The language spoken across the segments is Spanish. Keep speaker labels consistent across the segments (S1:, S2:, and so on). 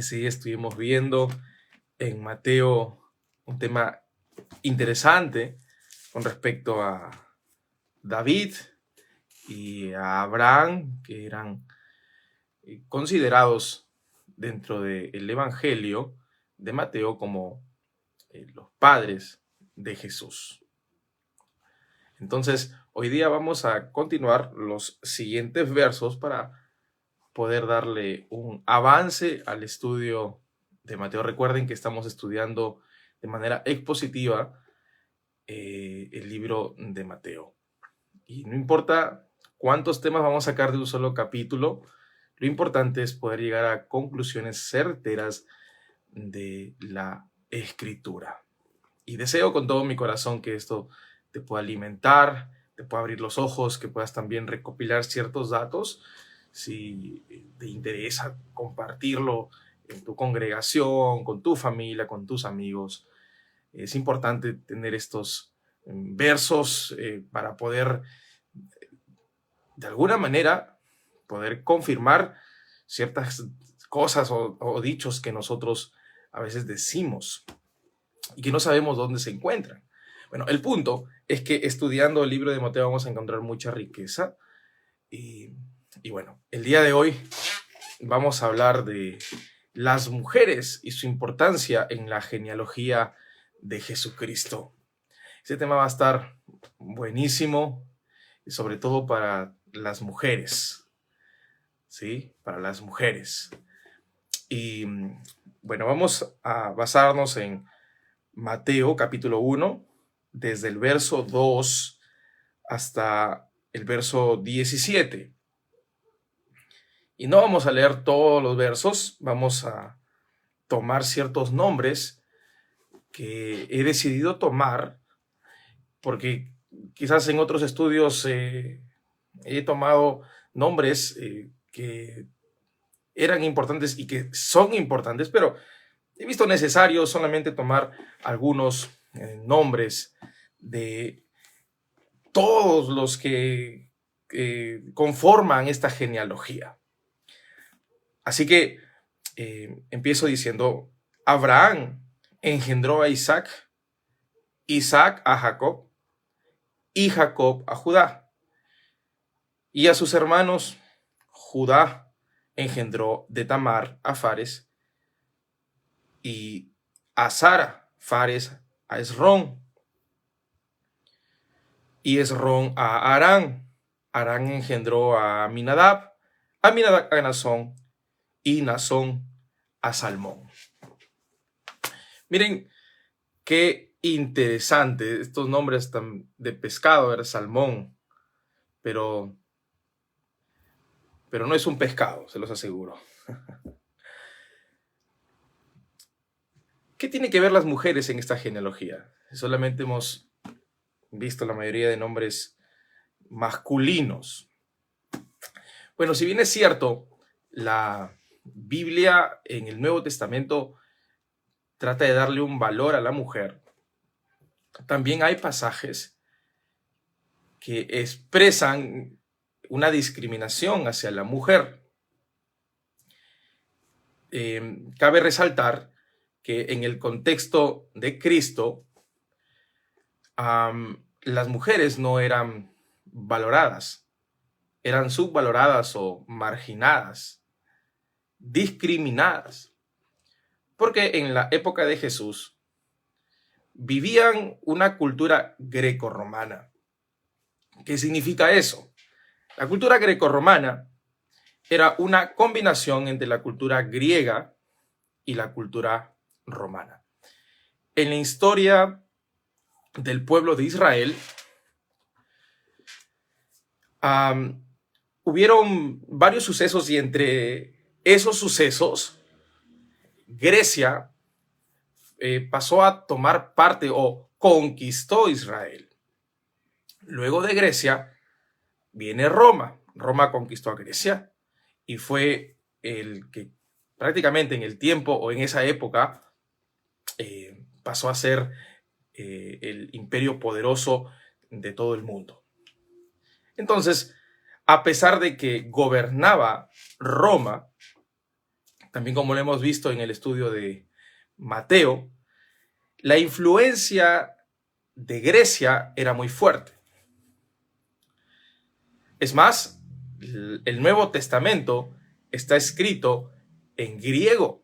S1: Sí, estuvimos viendo en Mateo un tema interesante con respecto a David y a Abraham, que eran considerados dentro del Evangelio de Mateo como los padres de Jesús. Entonces, hoy día vamos a continuar los siguientes versos para poder darle un avance al estudio de Mateo. Recuerden que estamos estudiando de manera expositiva el libro de Mateo. Y no importa cuántos temas vamos a sacar de un solo capítulo, lo importante es poder llegar a conclusiones certeras de la Escritura. Y deseo con todo mi corazón que esto te pueda alimentar, te pueda abrir los ojos, que puedas también recopilar ciertos datos. Si te interesa compartirlo en tu congregación, con tu familia, con tus amigos, es importante tener estos versos para poder, de alguna manera, poder confirmar ciertas cosas o dichos que nosotros a veces decimos y que no sabemos dónde se encuentran. Bueno, el punto es que estudiando el libro de Mateo vamos a encontrar mucha riqueza y bueno, el día de hoy vamos a hablar de las mujeres y su importancia en la genealogía de Jesucristo. Este tema va a estar buenísimo, y sobre todo para las mujeres, ¿sí? Para las mujeres. Y bueno, vamos a basarnos en Mateo capítulo 1, desde el verso 2 hasta el verso 17. Y no vamos a leer todos los versos, vamos a tomar ciertos nombres que he decidido tomar, porque quizás en otros estudios he tomado nombres que eran importantes y que son importantes, pero he visto necesario solamente tomar algunos nombres de todos los que conforman esta genealogía. Así que empiezo diciendo, Abraham engendró a Isaac, Isaac a Jacob y Jacob a Judá. Y a sus hermanos, Judá engendró de Tamar a Fares y a Sara, Fares a Esrón y Esrón a Arán. Arán engendró a Aminadab a Nazón y Nazón a Salmón. Miren qué interesante estos nombres tan de pescado, era salmón, pero no es un pescado, se los aseguro. ¿Qué tiene que ver las mujeres en esta genealogía? Solamente hemos visto la mayoría de nombres masculinos. Bueno, si bien es cierto, la Biblia en el Nuevo Testamento trata de darle un valor a la mujer, también hay pasajes que expresan una discriminación hacia la mujer. Cabe resaltar que en el contexto de Cristo, las mujeres no eran valoradas, eran subvaloradas o marginadas, discriminadas, porque en la época de Jesús vivían una cultura grecorromana. ¿Qué significa eso? La cultura grecorromana era una combinación entre la cultura griega y la cultura romana. En la historia del pueblo de Israel, hubieron varios sucesos y entre esos sucesos, Grecia pasó a tomar parte o conquistó Israel. Luego de Grecia viene Roma. Roma conquistó a Grecia y fue el que prácticamente en el tiempo o en esa época pasó a ser el imperio poderoso de todo el mundo. Entonces, a pesar de que gobernaba Roma, también como lo hemos visto en el estudio de Mateo, la influencia de Grecia era muy fuerte. Es más, el Nuevo Testamento está escrito en griego,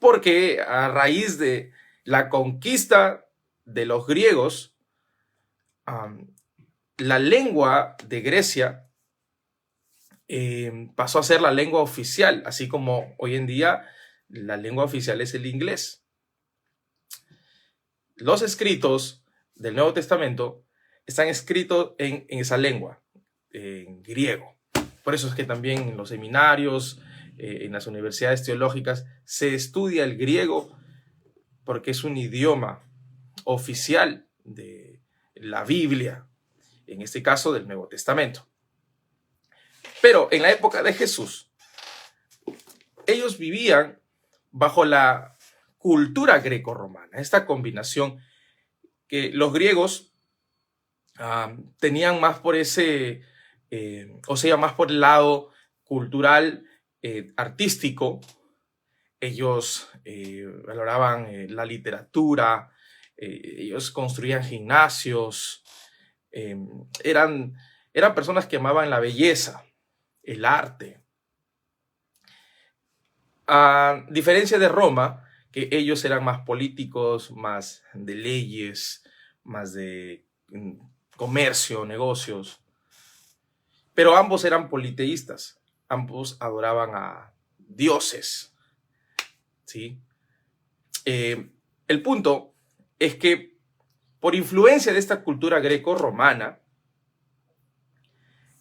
S1: porque a raíz de la conquista de los griegos, la lengua de Grecia pasó a ser la lengua oficial, así como hoy en día la lengua oficial es el inglés. Los escritos del Nuevo Testamento están escritos en esa lengua, en griego. Por eso es que también en los seminarios, en las universidades teológicas, se estudia el griego, porque es un idioma oficial de la Biblia, en este caso del Nuevo Testamento. Pero en la época de Jesús, ellos vivían bajo la cultura grecorromana, esta combinación que los griegos tenían más por ese, más por el lado cultural, artístico. Ellos valoraban la literatura, ellos construían gimnasios, eran personas que amaban la belleza, el arte. A diferencia de Roma, que ellos eran más políticos, más de leyes, más de comercio, negocios. Pero ambos eran politeístas, ambos adoraban a dioses. ¿Sí? El punto es que por influencia de esta cultura greco-romana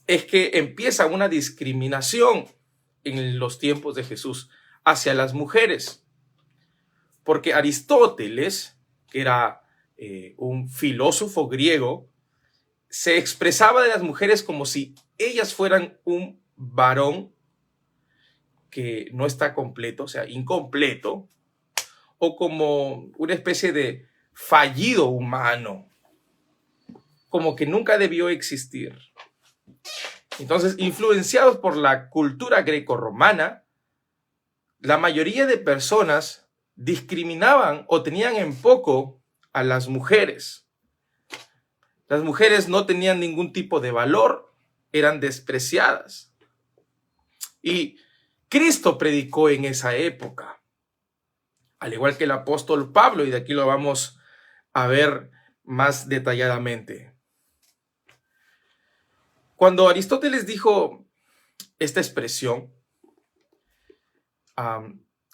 S1: es que empieza una discriminación en los tiempos de Jesús hacia las mujeres, porque Aristóteles, que era un filósofo griego, se expresaba de las mujeres como si ellas fueran un varón que no está completo, o sea, incompleto, o como una especie de fallido humano, como que nunca debió existir. Entonces, influenciados por la cultura grecorromana, la mayoría de personas discriminaban o tenían en poco a las mujeres. Las mujeres no tenían ningún tipo de valor, eran despreciadas. Y Cristo predicó en esa época, al igual que el apóstol Pablo, y de aquí lo vamos a ver más detalladamente. Cuando Aristóteles dijo esta expresión,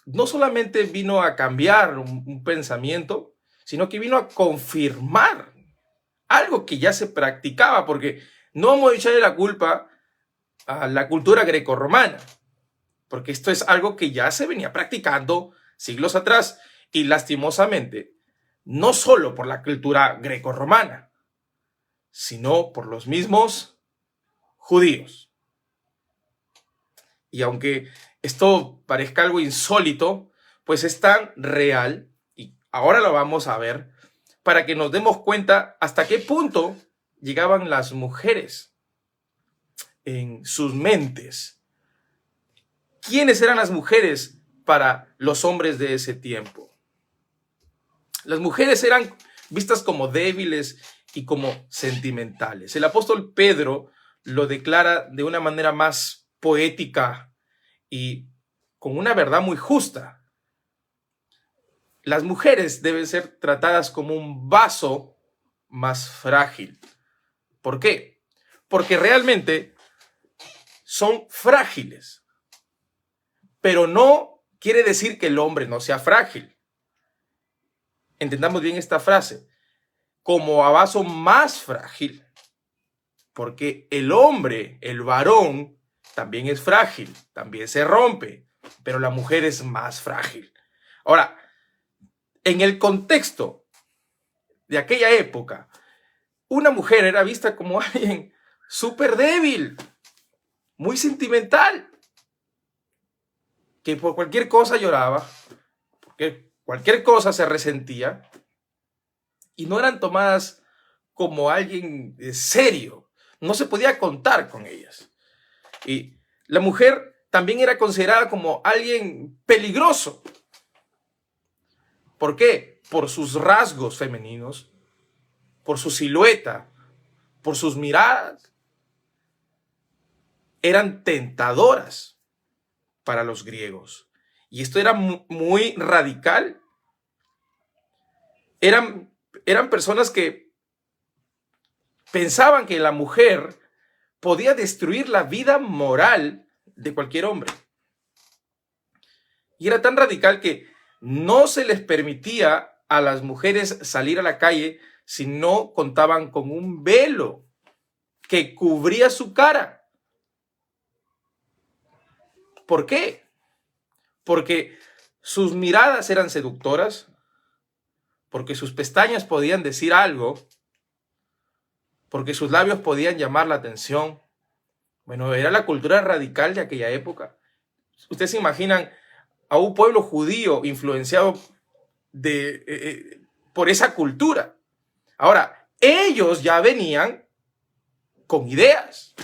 S1: no solamente vino a cambiar un pensamiento, sino que vino a confirmar algo que ya se practicaba, porque no vamos a echarle la culpa a la cultura grecorromana, porque esto es algo que ya se venía practicando siglos atrás, y lastimosamente, no solo por la cultura grecorromana, sino por los mismos judíos. Y aunque esto parezca algo insólito, pues es tan real, y ahora lo vamos a ver, para que nos demos cuenta hasta qué punto llegaban las mujeres en sus mentes. ¿Quiénes eran las mujeres para los hombres de ese tiempo? Las mujeres eran vistas como débiles y como sentimentales. El apóstol Pedro lo declara de una manera más poética y con una verdad muy justa. Las mujeres deben ser tratadas como un vaso más frágil. ¿Por qué? Porque realmente son frágiles. Pero no quiere decir que el hombre no sea frágil. Entendamos bien esta frase. Como a vaso más frágil. Porque el hombre, el varón, también es frágil, también se rompe, pero la mujer es más frágil. Ahora, en el contexto de aquella época, una mujer era vista como alguien súper débil, muy sentimental, que por cualquier cosa lloraba, porque cualquier cosa se resentía, y no eran tomadas como alguien serio. No se podía contar con ellas. Y la mujer también era considerada como alguien peligroso. ¿Por qué? Por sus rasgos femeninos, por su silueta, por sus miradas. Eran tentadoras para los griegos. Y esto era muy radical. Eran personas que pensaban que la mujer podía destruir la vida moral de cualquier hombre. Y era tan radical que no se les permitía a las mujeres salir a la calle si no contaban con un velo que cubría su cara. ¿Por qué? Porque sus miradas eran seductoras, porque sus pestañas podían decir algo, porque sus labios podían llamar la atención. Bueno, era la cultura radical de aquella época. Ustedes se imaginan a un pueblo judío influenciado por esa cultura. Ahora, ellos ya venían con ideas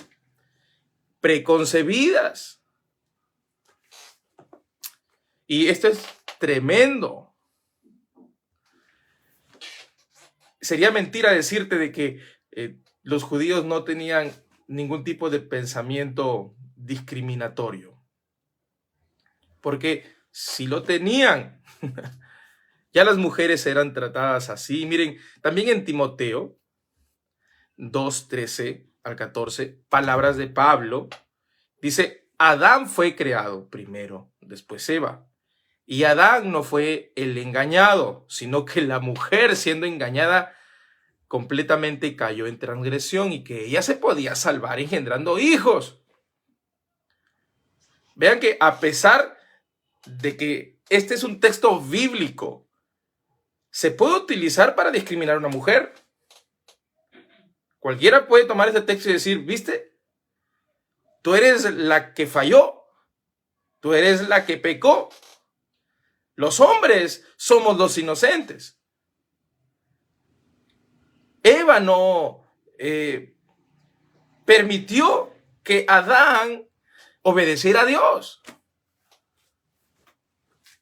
S1: preconcebidas. Y esto es tremendo. Sería mentira decirte de que los judíos no tenían ningún tipo de pensamiento discriminatorio. Porque si lo tenían, ya las mujeres eran tratadas así. Miren, también en Timoteo 2:13 al 14, palabras de Pablo, dice: Adán fue creado primero, después Eva. Y Adán no fue el engañado, sino que la mujer, siendo engañada, completamente cayó en transgresión y que ella se podía salvar engendrando hijos. Vean que a pesar de que este es un texto bíblico, se puede utilizar para discriminar a una mujer. Cualquiera puede tomar este texto y decir: ¿viste? Tú eres la que falló, tú eres la que pecó. Los hombres somos los inocentes. Eva no permitió que Adán obedeciera a Dios.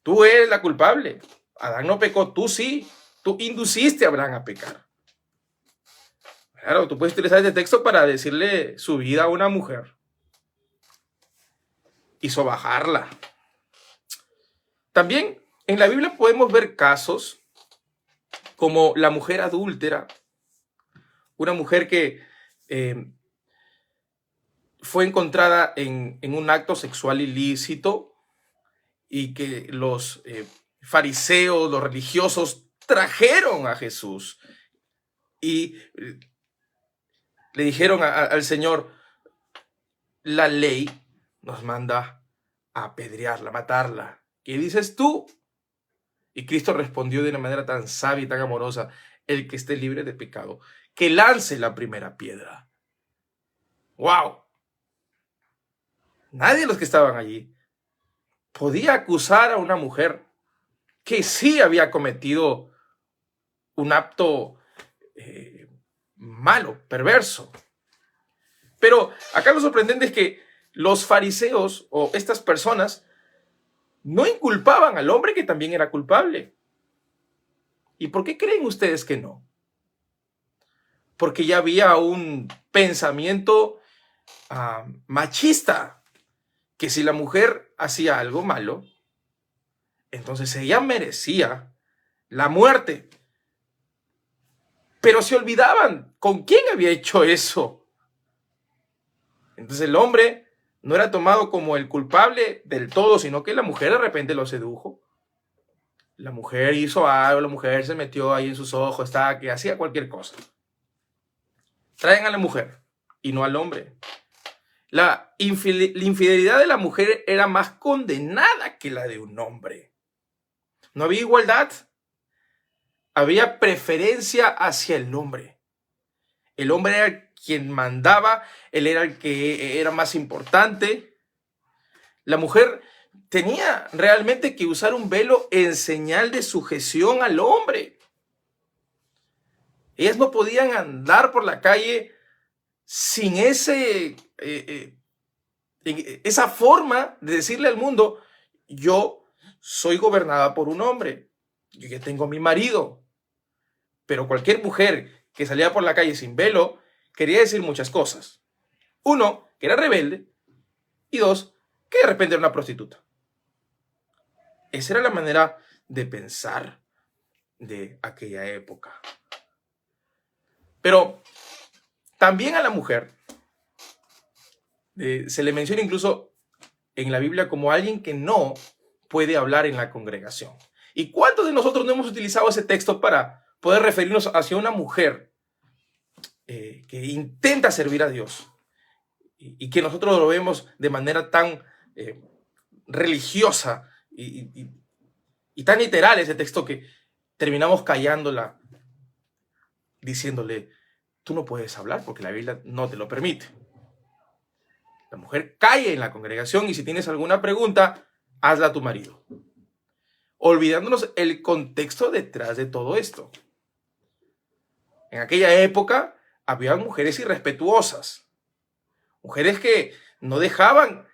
S1: Tú eres la culpable. Adán no pecó, tú sí. Tú induciste a Abraham a pecar. Claro, tú puedes utilizar este texto para decirle su vida a una mujer y sobajarla. También en la Biblia podemos ver casos como la mujer adúltera, una mujer que fue encontrada en un acto sexual ilícito y que los fariseos, los religiosos, trajeron a Jesús y le dijeron al Señor: la ley nos manda a apedrearla, a matarla. ¿Qué dices tú? Y Cristo respondió de una manera tan sabia y tan amorosa: el que esté libre de pecado, que lance la primera piedra. ¡Wow! Nadie de los que estaban allí podía acusar a una mujer que sí había cometido un acto malo, perverso. Pero acá lo sorprendente es que los fariseos o estas personas no inculpaban al hombre, que también era culpable. ¿Y por qué creen ustedes que no? Porque ya había un pensamiento machista, que si la mujer hacía algo malo, entonces ella merecía la muerte. Pero se olvidaban con quién había hecho eso. Entonces el hombre no era tomado como el culpable del todo, sino que la mujer de repente lo sedujo. La mujer hizo algo, la mujer se metió ahí en sus ojos, que hacía cualquier cosa. Traen a la mujer y no al hombre. La infidelidad de la mujer era más condenada que la de un hombre. No había igualdad. Había preferencia hacia el hombre. El hombre era quien mandaba, él era el que era más importante. La mujer tenía realmente que usar un velo en señal de sujeción al hombre. Ellas no podían andar por la calle sin ese esa forma de decirle al mundo, yo soy gobernada por un hombre, yo ya tengo mi marido. Pero cualquier mujer que salía por la calle sin velo quería decir muchas cosas. Uno, que era rebelde, y dos, que de repente era una prostituta. Esa era la manera de pensar de aquella época. Pero también a la mujer se le menciona incluso en la Biblia como alguien que no puede hablar en la congregación. ¿Y cuántos de nosotros no hemos utilizado ese texto para poder referirnos hacia una mujer que intenta servir a Dios y que nosotros lo vemos de manera tan religiosa y tan literal ese texto que terminamos callándola diciéndole, tú no puedes hablar porque la Biblia no te lo permite? La mujer cae en la congregación y si tienes alguna pregunta, hazla a tu marido. Olvidándonos el contexto detrás de todo esto. En aquella época había mujeres irrespetuosas, mujeres que no dejaban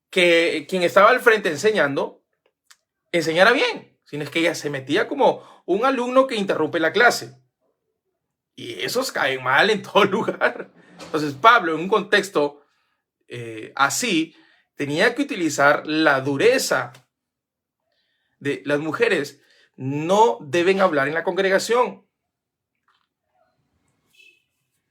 S1: que quien estaba al frente enseñara bien, sino es que ella se metía como un alumno que interrumpe la clase. Y esos caen mal en todo lugar. Entonces Pablo, en un contexto así, tenía que utilizar la dureza de las mujeres. No deben hablar en la congregación.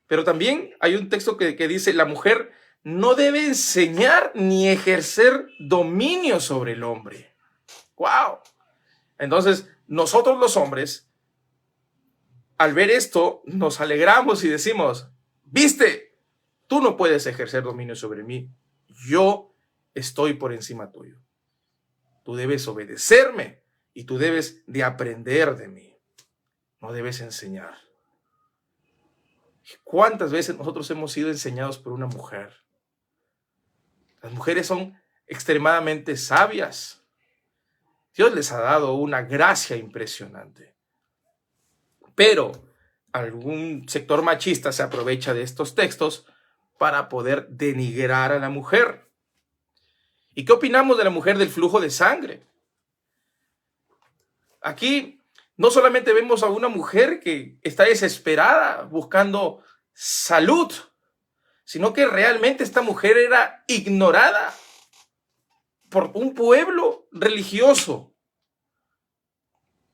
S1: Pero también hay un texto que dice, la mujer no debe enseñar ni ejercer dominio sobre el hombre. ¡Wow! Entonces, nosotros los hombres, al ver esto, nos alegramos y decimos, ¿viste? Tú no puedes ejercer dominio sobre mí. Yo estoy por encima tuyo. Tú debes obedecerme y tú debes de aprender de mí. No debes enseñar. ¿Cuántas veces nosotros hemos sido enseñados por una mujer? Las mujeres son extremadamente sabias. Dios les ha dado una gracia impresionante. Pero algún sector machista se aprovecha de estos textos para poder denigrar a la mujer. ¿Y qué opinamos de la mujer del flujo de sangre? Aquí no solamente vemos a una mujer que está desesperada buscando salud, sino que realmente esta mujer era ignorada por un pueblo religioso.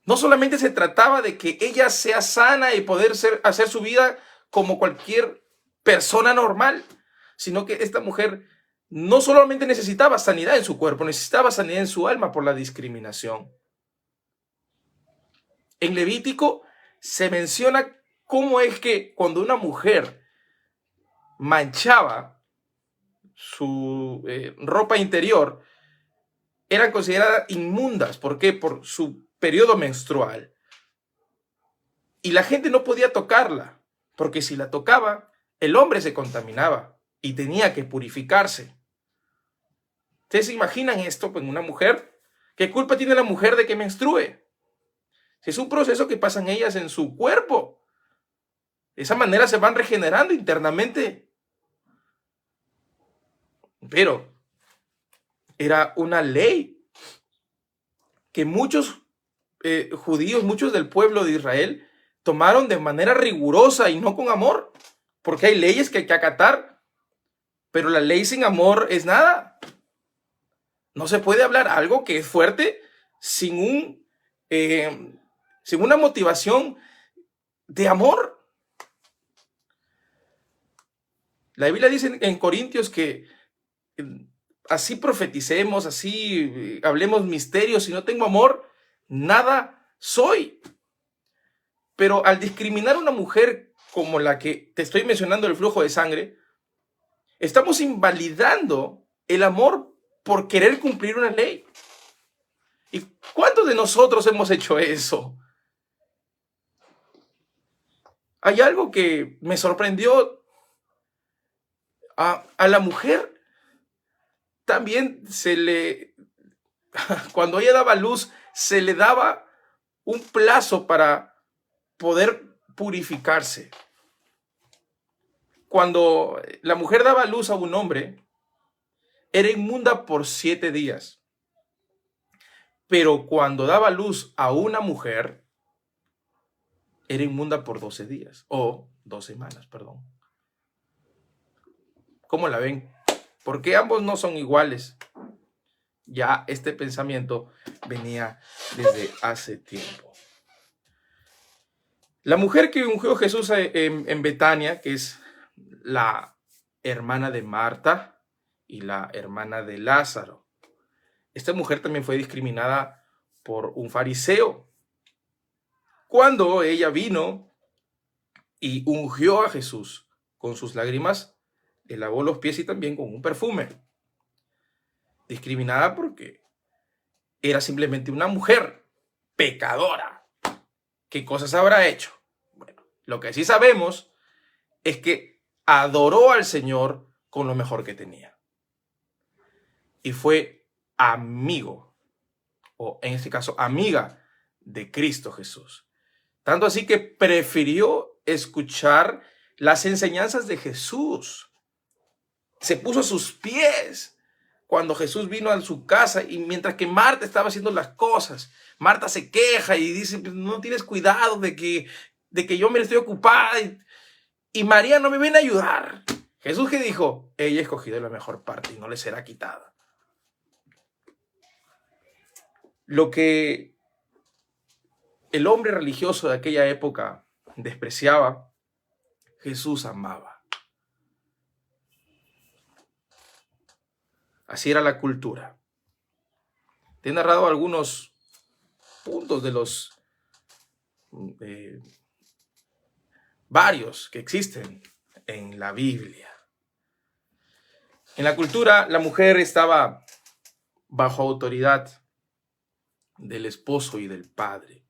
S1: No solamente se trataba de que ella sea sana y poder hacer su vida como cualquier persona normal, sino que esta mujer no solamente necesitaba sanidad en su cuerpo, necesitaba sanidad en su alma por la discriminación. En Levítico se menciona cómo es que cuando una mujer manchaba su ropa interior, eran consideradas inmundas. ¿Por qué? Por su periodo menstrual. Y la gente no podía tocarla, porque si la tocaba, el hombre se contaminaba y tenía que purificarse. ¿Ustedes se imaginan esto en una mujer? ¿Qué culpa tiene la mujer de que menstrue? Si es un proceso que pasan ellas en su cuerpo. De esa manera se van regenerando internamente. Pero era una ley que muchos judíos, muchos del pueblo de Israel, tomaron de manera rigurosa y no con amor. Porque hay leyes que hay que acatar. Pero la ley sin amor es nada. No se puede hablar algo que es fuerte sin una motivación de amor. La Biblia dice en Corintios que así profeticemos, así hablemos misterios, si no tengo amor, nada soy. Pero al discriminar a una mujer como la que te estoy mencionando, el flujo de sangre, estamos invalidando el amor por querer cumplir una ley. ¿Y cuántos de nosotros hemos hecho eso? Hay algo que me sorprendió. A la mujer también cuando ella daba luz, se le daba un plazo para poder purificarse. Cuando la mujer daba luz a un hombre, era inmunda por 7 días. Pero cuando daba luz a una mujer, era inmunda por 12 días, o 2 semanas, perdón. ¿Cómo la ven? Porque ambos no son iguales. Ya este pensamiento venía desde hace tiempo. La mujer que ungió Jesús en Betania, que es la hermana de Marta y la hermana de Lázaro. Esta mujer también fue discriminada por un fariseo cuando ella vino y ungió a Jesús con sus lágrimas, le lavó los pies y también con un perfume. Discriminada porque era simplemente una mujer pecadora. ¿Qué cosas habrá hecho? Bueno, lo que sí sabemos es que adoró al Señor con lo mejor que tenía. Y fue amigo, o en este caso amiga de Cristo Jesús. Tanto así que prefirió escuchar las enseñanzas de Jesús. Se puso a sus pies cuando Jesús vino a su casa, y mientras que Marta estaba haciendo las cosas, Marta se queja y dice, no tienes cuidado de que yo me estoy ocupada y María no me viene a ayudar. Jesús, ¿qué dijo? Ella ha escogido la mejor parte y no le será quitada. Lo que el hombre religioso de aquella época despreciaba, Jesús amaba. Así era la cultura. Te he narrado algunos puntos de los varios que existen en la Biblia. En la cultura, la mujer estaba bajo autoridad del esposo y del padre.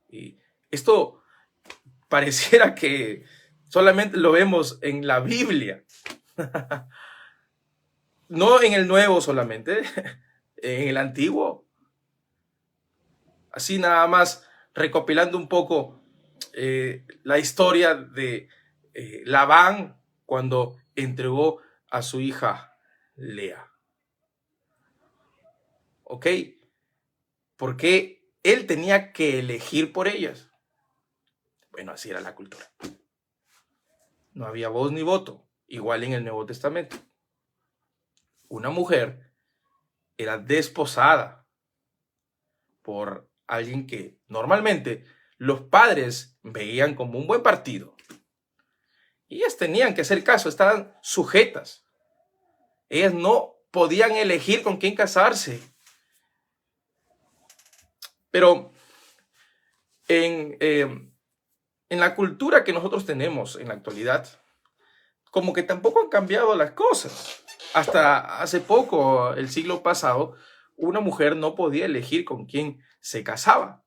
S1: Y esto pareciera que solamente lo vemos en la Biblia. No en el Nuevo solamente, en el Antiguo. Así nada más recopilando un poco la historia de Labán cuando entregó a su hija Lea. ¿Ok? Porque él tenía que elegir por ellas. Bueno, así era la cultura. No había voz ni voto, igual en el Nuevo Testamento. Una mujer era desposada por alguien que normalmente los padres veían como un buen partido. Y ellas tenían que hacer caso, estaban sujetas. Ellas no podían elegir con quién casarse. Pero en la cultura que nosotros tenemos en la actualidad, como que tampoco han cambiado las cosas. Hasta hace poco, el siglo pasado, una mujer no podía elegir con quién se casaba.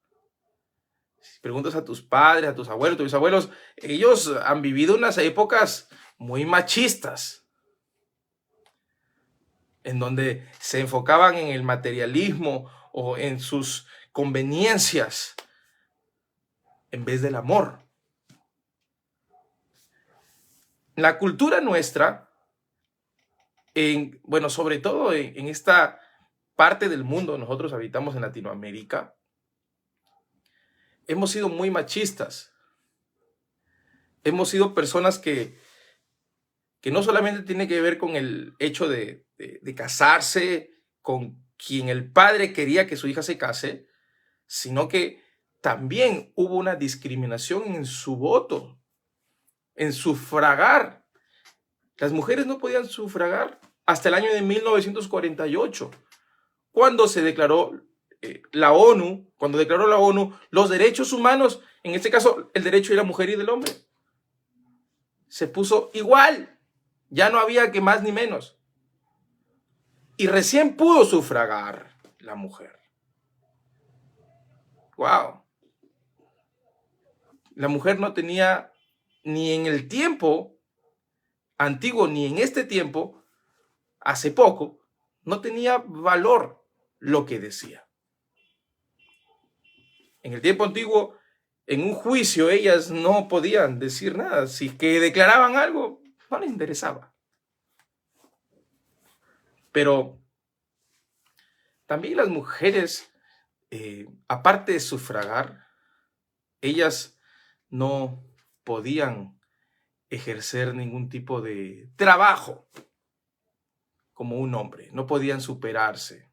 S1: Si preguntas a tus padres, a tus abuelos, tus bisabuelos, ellos han vivido unas épocas muy machistas, en donde se enfocaban en el materialismo o en sus conveniencias en vez del amor. La cultura nuestra, bueno, sobre todo en esta parte del mundo, nosotros habitamos en Latinoamérica, hemos sido muy machistas. Hemos sido personas que no solamente tiene que ver con el hecho de casarse con quien el padre quería que su hija se case, sino que también hubo una discriminación en su voto, en sufragar. Las mujeres no podían sufragar hasta el año de 1948, cuando se declaró la ONU, los derechos humanos, en este caso el derecho de la mujer y del hombre, se puso igual. Ya no había que más ni menos. Y recién pudo sufragar la mujer. ¡Wow! La mujer no tenía, ni en el tiempo antiguo, ni en este tiempo, hace poco, no tenía valor lo que decía. En el tiempo antiguo, en un juicio, ellas no podían decir nada. Si que declaraban algo, no les interesaba. Pero también las mujeres, aparte de sufragar, ellas no podían ejercer ningún tipo de trabajo como un hombre, no podían superarse,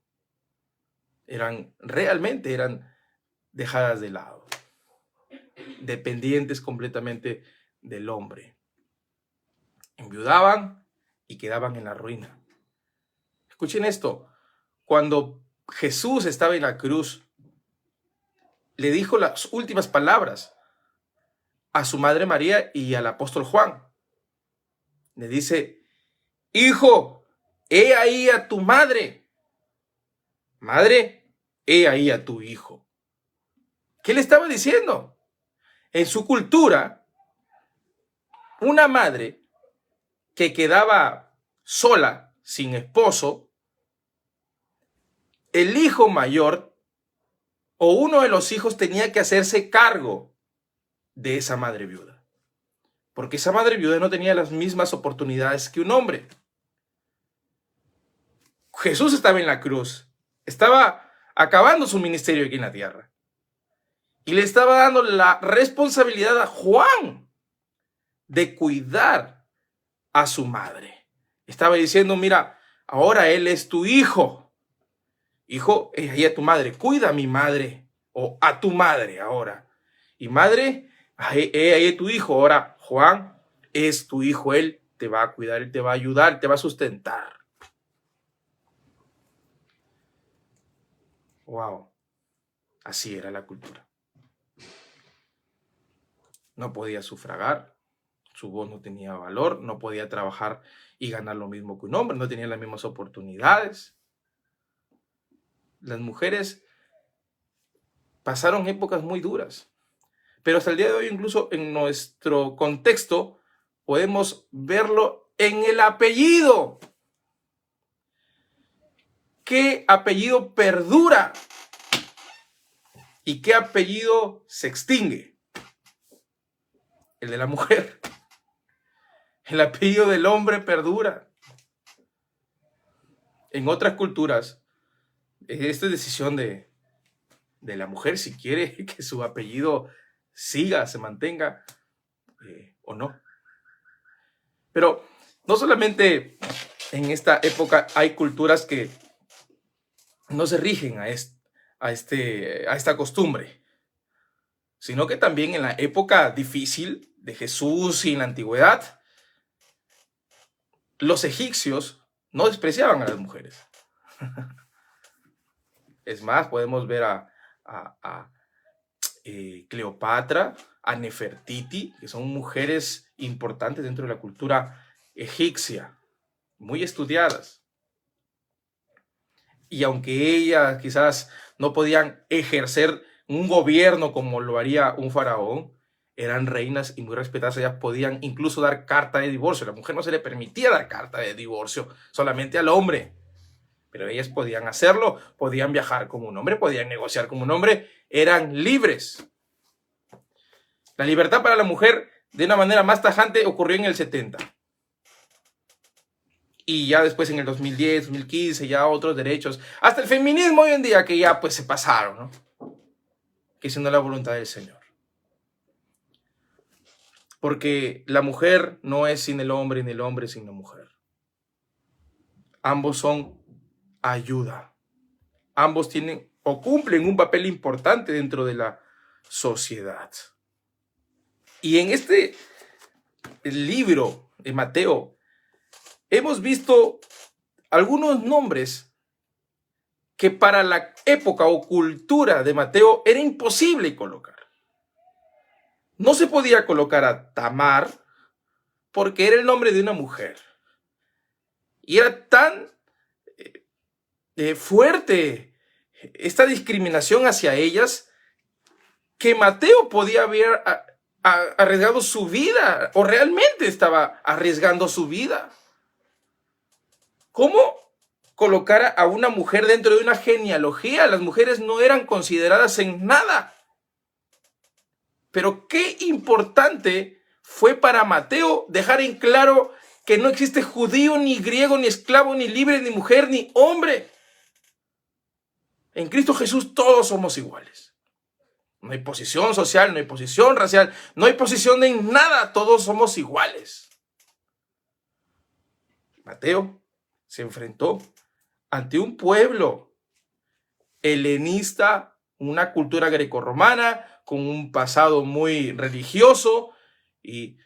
S1: realmente eran dejadas de lado, dependientes completamente del hombre. Enviudaban y quedaban en la ruina. Escuchen esto, cuando Jesús estaba en la cruz, le dijo las últimas palabras a su madre María y al apóstol Juan. Le dice: hijo, he ahí a tu madre. Madre, he ahí a tu hijo. ¿Qué le estaba diciendo? En su cultura, una madre que quedaba sola, sin esposo, el hijo mayor o uno de los hijos tenía que hacerse cargo de esa madre viuda, porque esa madre viuda no tenía las mismas oportunidades que un hombre. Jesús estaba en la cruz, estaba acabando su ministerio aquí en la tierra y le estaba dando la responsabilidad a Juan de cuidar a su madre. Estaba diciendo: mira, ahora él es tu hijo. Hijo, ahí a tu madre, cuida a mi madre, o a tu madre ahora. Y madre, ahí a tu hijo. Ahora Juan es tu hijo, él te va a cuidar, él te va a ayudar, te va a sustentar. Wow, así era la cultura. No podía sufragar, su voz no tenía valor, no podía trabajar y ganar lo mismo que un hombre, no tenía las mismas oportunidades. Las mujeres pasaron épocas muy duras, pero hasta el día de hoy, incluso en nuestro contexto, podemos verlo en el apellido. ¿Qué apellido perdura? ¿Y qué apellido se extingue? El de la mujer. El apellido del hombre perdura. En otras culturas, esta es decisión de la mujer si quiere que su apellido siga, se mantenga o no. Pero no solamente en esta época hay culturas que no se rigen a esta costumbre, sino que también en la época difícil de Jesús y en la antigüedad, los egipcios no despreciaban a las mujeres. Es más, podemos ver a Cleopatra, a Nefertiti, que son mujeres importantes dentro de la cultura egipcia, muy estudiadas. Y aunque ellas quizás no podían ejercer un gobierno como lo haría un faraón, eran reinas y muy respetadas. Ellas podían incluso dar carta de divorcio. A la mujer no se le permitía dar carta de divorcio, solamente al hombre. Pero ellas podían hacerlo, podían viajar como un hombre, podían negociar como un hombre, eran libres. La libertad para la mujer, de una manera más tajante, ocurrió en el 70. Y ya después en el 2010, 2015, ya otros derechos. Hasta el feminismo hoy en día que ya pues se pasaron, ¿no? Que siendo la voluntad del Señor. Porque la mujer no es sin el hombre, ni el hombre sin la mujer. Ambos son ayuda. Ambos tienen o cumplen un papel importante dentro de la sociedad. Y en este libro de Mateo hemos visto algunos nombres que para la época o cultura de Mateo era imposible colocar. No se podía colocar a Tamar porque era el nombre de una mujer. Y era tan fuerte esta discriminación hacia ellas que Mateo podía haber arriesgado su vida, o realmente estaba arriesgando su vida. ¿Cómo colocar a una mujer dentro de una genealogía? Las mujeres no eran consideradas en nada. Pero qué importante fue para Mateo dejar en claro que no existe judío, ni griego, ni esclavo, ni libre, ni mujer, ni hombre. En Cristo Jesús todos somos iguales. No hay posición social, no hay posición racial, no hay posición en nada, todos somos iguales. Mateo se enfrentó ante un pueblo helenista, una cultura grecorromana, con un pasado muy religioso y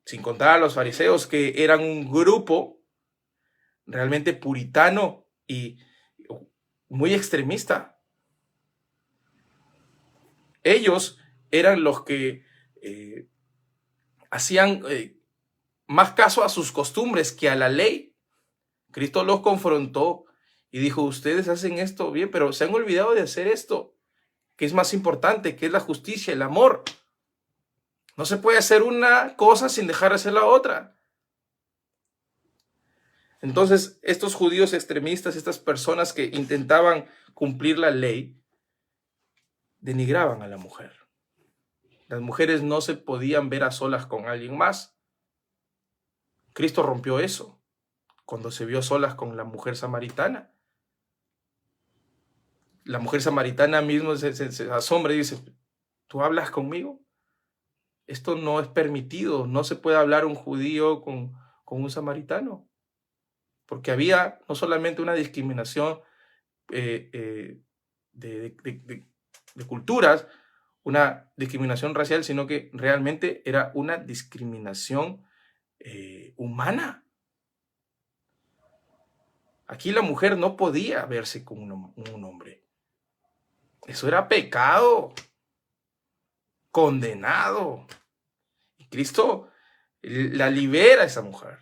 S1: sin contar a los fariseos, que eran un grupo realmente puritano y muy extremista. Ellos eran los que hacían más caso a sus costumbres que a la ley. Cristo los confrontó y dijo, ustedes hacen esto bien, pero se han olvidado de hacer esto, que es más importante, que es la justicia, el amor. No se puede hacer una cosa sin dejar de hacer la otra. Entonces, estos judíos extremistas, estas personas que intentaban cumplir la ley, denigraban a la mujer. Las mujeres no se podían ver a solas con alguien más. Cristo rompió eso cuando se vio solas con la mujer samaritana. La mujer samaritana mismo se asombra y dice, ¿tú hablas conmigo? Esto no es permitido, no se puede hablar un judío con un samaritano. Porque había no solamente una discriminación de culturas, una discriminación racial, sino que realmente era una discriminación humana. Aquí la mujer no podía verse con un hombre. Eso era pecado, condenado. Y Cristo la libera a esa mujer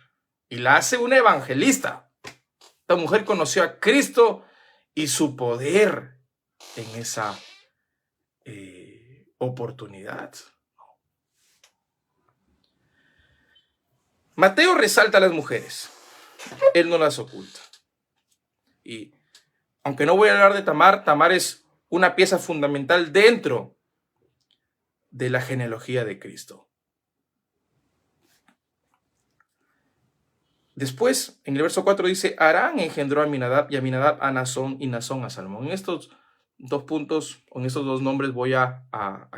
S1: y la hace una evangelista. Esta mujer conoció a Cristo y su poder en esa oportunidad. Mateo resalta a las mujeres. Él no las oculta. Y aunque no voy a hablar de Tamar, Tamar es una pieza fundamental dentro de la genealogía de Cristo. Después, en el verso 4 dice, Arán engendró a Aminadab y Aminadab a Nazón y Nazón a Salmón. En estos dos puntos, en estos dos nombres voy a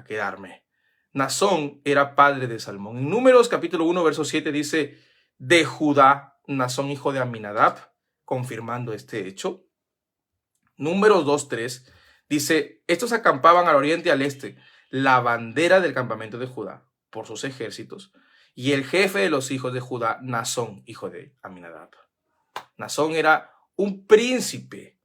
S1: quedarme. Nazón era padre de Salmón. En Números capítulo 1, verso 7 dice, de Judá, Nazón hijo de Aminadab, confirmando este hecho. Números 2, 3 dice, estos acampaban al oriente y al este, la bandera del campamento de Judá, por sus ejércitos, y el jefe de los hijos de Judá, Nazón, hijo de Aminadab. Nazón era un príncipe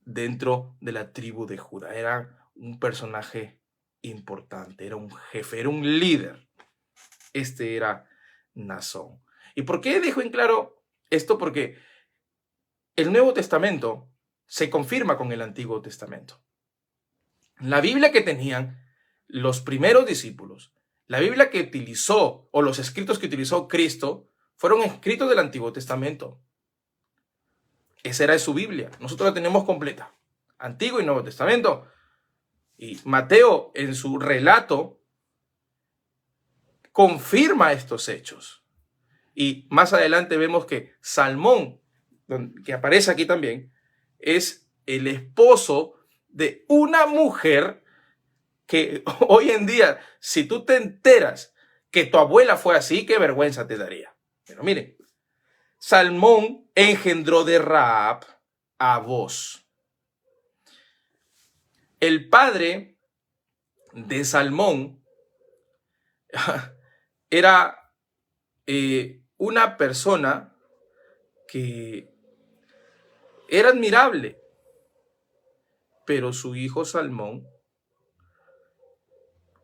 S1: dentro de la tribu de Judá, era un personaje importante, era un jefe, era un líder. Este era Nazón. ¿Y por qué dejo en claro esto? Porque el Nuevo Testamento se confirma con el Antiguo Testamento. La Biblia que tenían los primeros discípulos, la Biblia que utilizó, o los escritos que utilizó Cristo, fueron escritos del Antiguo Testamento. Esa era su Biblia. Nosotros la tenemos completa. Antiguo y Nuevo Testamento. Y Mateo, en su relato, confirma estos hechos. Y más adelante vemos que Salmón, que aparece aquí también, es el esposo de una mujer que hoy en día, si tú te enteras que tu abuela fue así, qué vergüenza te daría. Pero miren, Salmón engendró de Rahab a Booz. El padre de Salmón era una persona que era admirable, pero su hijo Salmón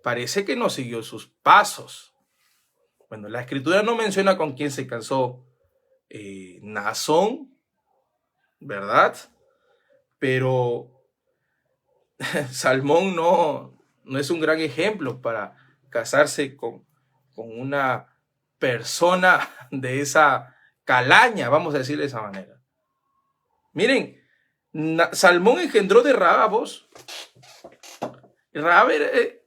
S1: parece que no siguió sus pasos. Bueno, la escritura no menciona con quién se casó Nazón, ¿verdad? Pero Salmón no es un gran ejemplo para casarse con una persona de esa calaña, vamos a decir de esa manera. Miren, Salmón engendró de Rahab a Booz. Rahab,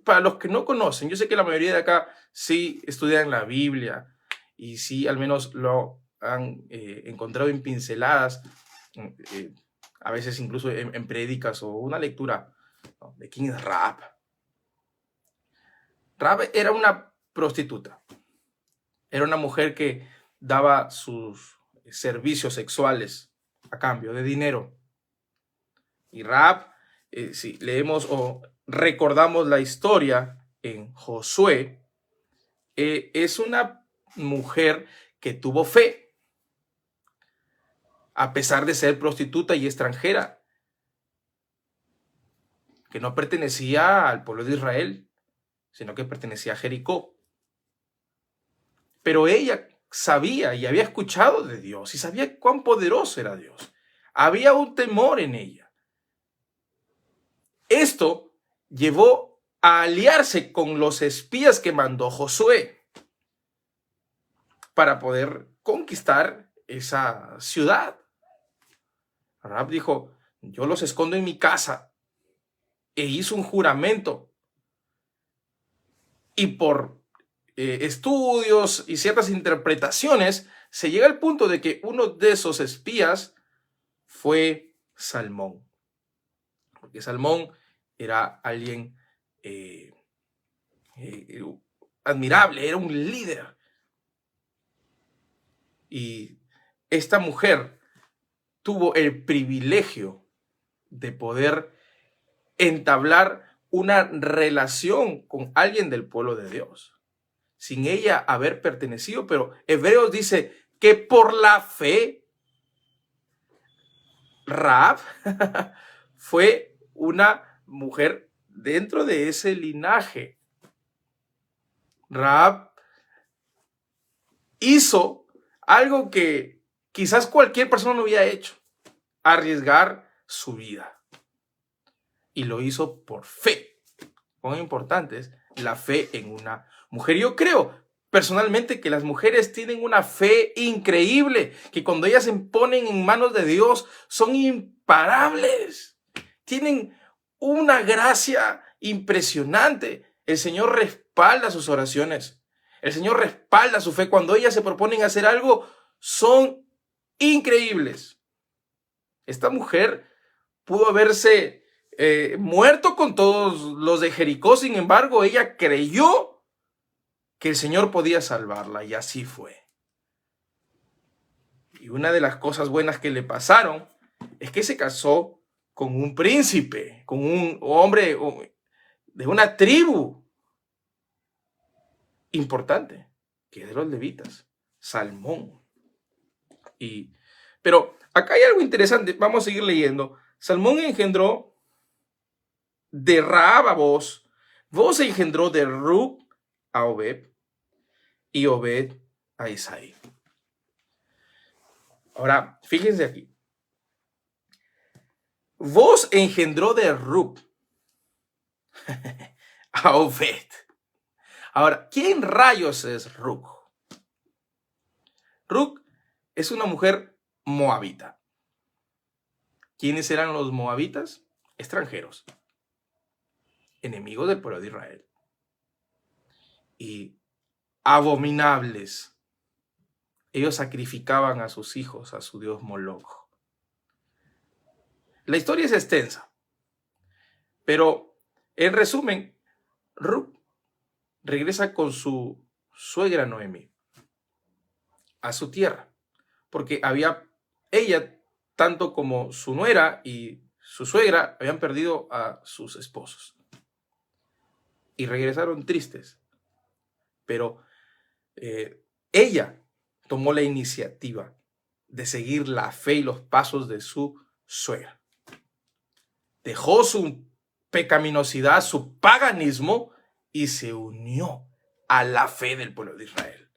S1: para los que no conocen, yo sé que la mayoría de acá sí estudian la Biblia y sí al menos lo han encontrado en pinceladas, a veces incluso en prédicas o una lectura, ¿no?, de quién es Rahab. Rahab era una prostituta, era una mujer que daba sus servicios sexuales a cambio de dinero. Y Rahab, si leemos o recordamos la historia en Josué, es una mujer que tuvo fe, a pesar de ser prostituta y extranjera, que no pertenecía al pueblo de Israel, sino que pertenecía a Jericó. Pero ella sabía y había escuchado de Dios y sabía cuán poderoso era Dios. Había un temor en ella. Esto llevó a aliarse con los espías que mandó Josué para poder conquistar esa ciudad. Rahab dijo: yo los escondo en mi casa, e hizo un juramento. Y por estudios y ciertas interpretaciones, se llega al punto de que uno de esos espías fue Salmón. Porque Salmón era alguien admirable, era un líder. Y esta mujer tuvo el privilegio de poder entablar una relación con alguien del pueblo de Dios, sin ella haber pertenecido. Pero Hebreos dice que por la fe, Rahab fue una mujer dentro de ese linaje. Rahab hizo algo que quizás cualquier persona no hubiera hecho: arriesgar su vida. Y lo hizo por fe. Cuán importante es la fe en una mujer. Yo creo personalmente que las mujeres tienen una fe increíble, que cuando ellas se ponen en manos de Dios son imparables. Tienen una gracia impresionante. El Señor respalda sus oraciones. El Señor respalda su fe. Cuando ellas se proponen hacer algo, son increíbles. Esta mujer pudo haberse muerto con todos los de Jericó. Sin embargo, ella creyó que el Señor podía salvarla, y así fue. Y una de las cosas buenas que le pasaron es que se casó con un príncipe, con un hombre de una tribu importante, que es de los levitas, Salmón. Pero acá hay algo interesante. Vamos a seguir leyendo. Salmón engendró de Rahab a Booz. Booz engendró de Rut a Obed, y Obed a Isaí. Ahora, fíjense aquí. Booz engendró de Rut a Obed. Ahora, ¿quién rayos es Rut? Rut es una mujer moabita. ¿Quiénes eran los moabitas? Extranjeros, enemigos del pueblo de Israel, y abominables. Ellos sacrificaban a sus hijos a su dios Moloch. La historia es extensa, pero en resumen, Rut regresa con su suegra Noemí a su tierra, porque ella, tanto como su nuera y su suegra, habían perdido a sus esposos y regresaron tristes. Pero ella tomó la iniciativa de seguir la fe y los pasos de su suegra. Dejó su pecaminosidad, su paganismo, y se unió a la fe del pueblo de Israel.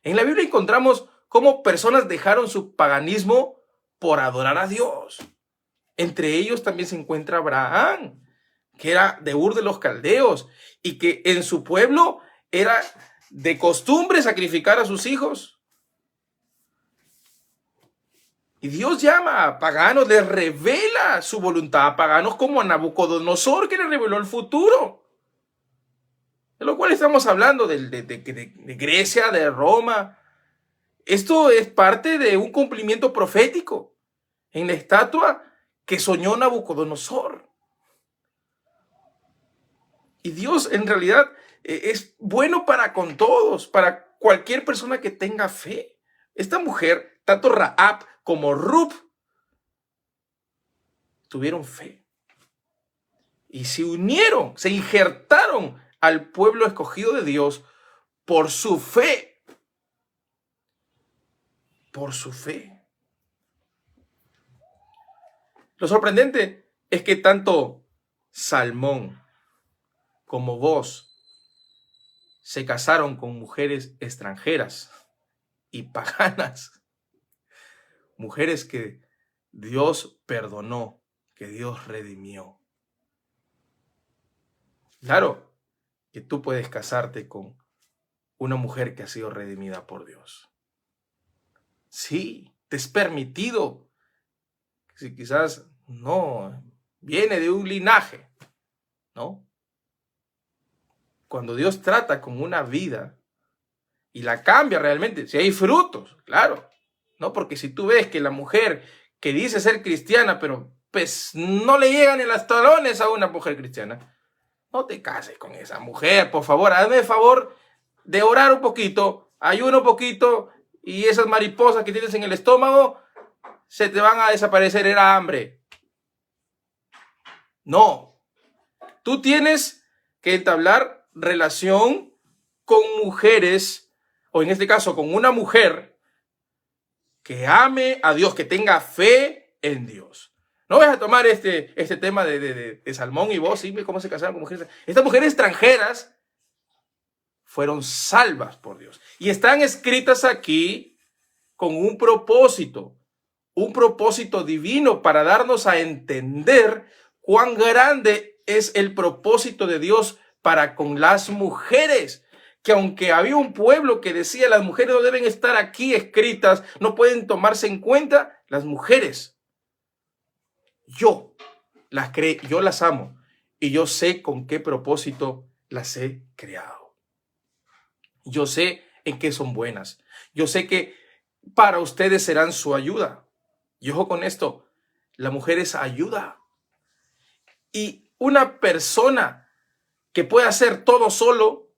S1: En la Biblia encontramos cómo personas dejaron su paganismo por adorar a Dios. Entre ellos también se encuentra Abraham, que era de Ur de los Caldeos, y que en su pueblo era de costumbre sacrificar a sus hijos. Y Dios llama a paganos, les revela su voluntad a paganos, como a Nabucodonosor, que le reveló el futuro. De lo cual estamos hablando de Grecia, de Roma, Esto es parte de un cumplimiento profético en la estatua que soñó Nabucodonosor. Y Dios en realidad es bueno para con todos, para cualquier persona que tenga fe. Esta mujer, tanto Rahab como Ruth, tuvieron fe. Y se unieron, se injertaron al pueblo escogido de Dios por su fe. Por su fe. Lo sorprendente es que tanto Salmón como vos se casaron con mujeres extranjeras y paganas. Mujeres que Dios perdonó, que Dios redimió. Claro que tú puedes casarte con una mujer que ha sido redimida por Dios. Sí, te es permitido. Si quizás no viene de un linaje, ¿no? Cuando Dios trata con una vida y la cambia realmente, si hay frutos, claro, ¿no? Porque si tú ves que la mujer que dice ser cristiana, pero pues no le llegan ni los talones a una mujer cristiana, no te cases con esa mujer, por favor, hazme el favor de orar un poquito, ayuna un poquito y esas mariposas que tienes en el estómago se te van a desaparecer, era hambre. No, tú tienes que entablar relación con mujeres, o en este caso con una mujer que ame a Dios, que tenga fe en Dios. No vas a tomar este tema de Salmón y vos, ¿sí? ¿Cómo se casaron con mujeres? Estas mujeres extranjeras fueron salvas por Dios. Y están escritas aquí con un propósito divino para darnos a entender cuán grande es el propósito de Dios para con las mujeres. Que aunque había un pueblo que decía las mujeres no deben estar aquí escritas, no pueden tomarse en cuenta, las mujeres, yo las amo y yo sé con qué propósito las he creado. Yo sé en qué son buenas. Yo sé que para ustedes serán su ayuda. Y ojo con esto, la mujer es ayuda. Y una persona que puede hacer todo solo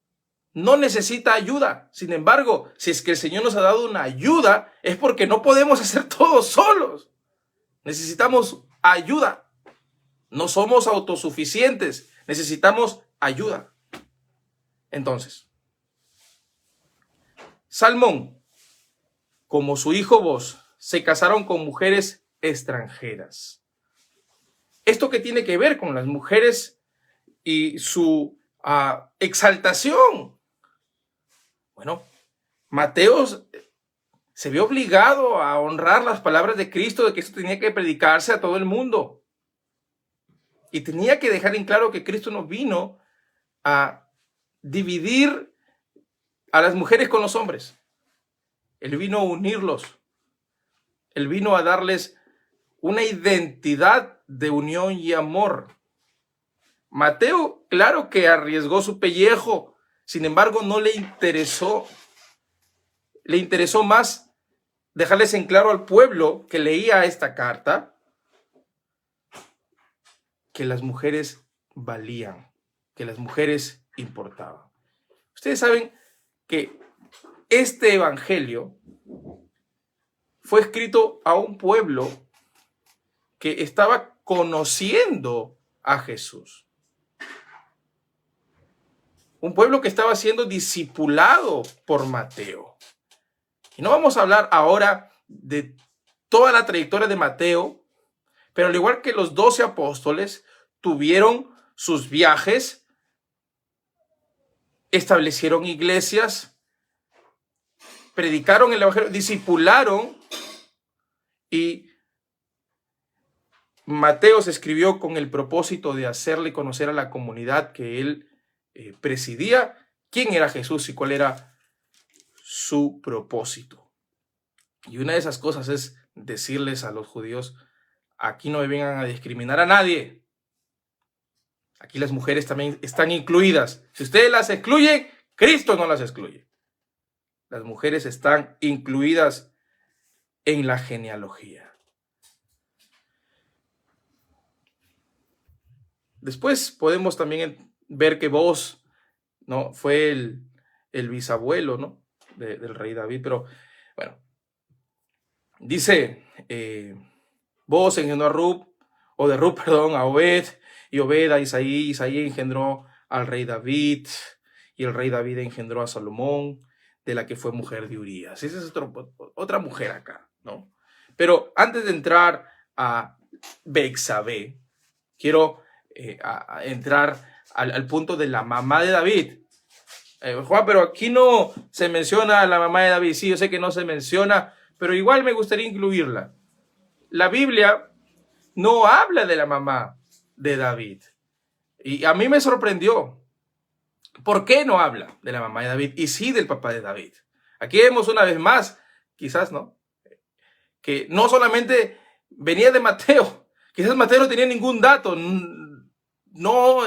S1: no necesita ayuda. Sin embargo, si es que el Señor nos ha dado una ayuda, es porque no podemos hacer todo solos. Necesitamos ayuda. No somos autosuficientes. Necesitamos ayuda. Entonces, Salmón, como su hijo Boz, se casaron con mujeres extranjeras. ¿Esto qué tiene que ver con las mujeres y su exaltación? Bueno, Mateo se vio obligado a honrar las palabras de Cristo, de que esto tenía que predicarse a todo el mundo. Y tenía que dejar en claro que Cristo no vino a dividir a las mujeres con los hombres. Él vino a unirlos. Él vino a darles una identidad de unión y amor. Mateo, claro que arriesgó su pellejo, sin embargo no le interesó. Le interesó más dejarles en claro al pueblo que leía esta carta que las mujeres valían, que las mujeres importaban. Ustedes saben que este evangelio fue escrito a un pueblo que estaba conociendo a Jesús. Un pueblo que estaba siendo discipulado por Mateo. Y no vamos a hablar ahora de toda la trayectoria de Mateo, pero al igual que los 12 apóstoles tuvieron sus viajes, establecieron iglesias, predicaron el evangelio, discipularon, y Mateo se escribió con el propósito de hacerle conocer a la comunidad que él presidía quién era Jesús y cuál era su propósito. Y una de esas cosas es decirles a los judíos: aquí no me vengan a discriminar a nadie. Aquí las mujeres también están incluidas. Si ustedes las excluyen, Cristo no las excluye. Las mujeres están incluidas en la genealogía. Después podemos también ver que Booz, ¿no?, fue el bisabuelo, ¿no?, del rey David. Pero bueno, dice, Booz engendró a Rub, o de Rub, perdón, a Obed, y Obed a Isaí. Isaí engendró al rey David, y el rey David engendró a Salomón, de la que fue mujer de Urías. Esa es otra mujer acá, ¿no? Pero antes de entrar a Betsabé, quiero entrar al punto de la mamá de David. Juan, pero aquí no se menciona a la mamá de David. Sí, yo sé que no se menciona, pero igual me gustaría incluirla. La Biblia no habla de la mamá de David. Y a mí me sorprendió. ¿Por qué no habla de la mamá de David y sí del papá de David? Aquí vemos una vez más, quizás, ¿no?, que no solamente venía de Mateo. Quizás Mateo no tenía ningún dato. No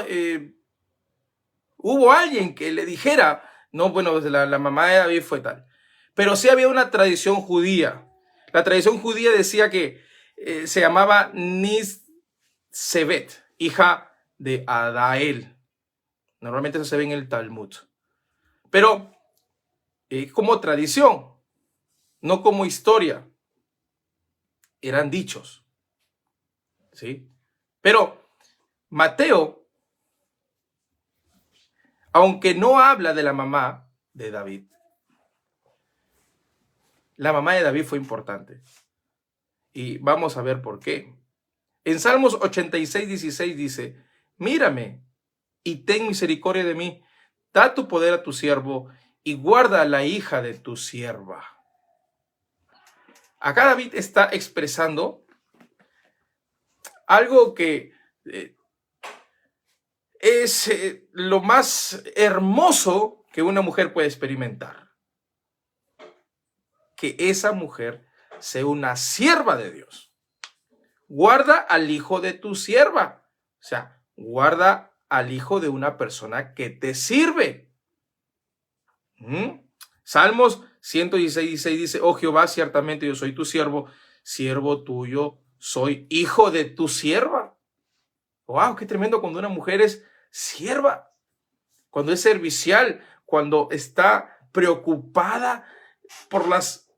S1: hubo alguien que le dijera, no, bueno, la mamá de David fue tal. Pero sí había una tradición judía. La tradición judía decía que se llamaba Nisbet, hija de Adael. Normalmente eso se ve en el Talmud. Pero como tradición, no como historia. Eran dichos. ¿Sí? Pero Mateo, aunque no habla de la mamá de David, la mamá de David fue importante. Y vamos a ver por qué. En Salmos 86:16 dice, mírame y ten misericordia de mí. Da tu poder a tu siervo y guarda a la hija de tu sierva. Acá David está expresando algo que es lo más hermoso que una mujer puede experimentar. Que esa mujer sea una sierva de Dios. Guarda al hijo de tu sierva. O sea, guarda al hijo de una persona que te sirve. Salmos 116:16 dice, oh Jehová, ciertamente yo soy tu siervo, siervo tuyo soy, hijo de tu sierva. Wow, qué tremendo cuando una mujer es sierva, cuando es servicial, cuando está preocupada por las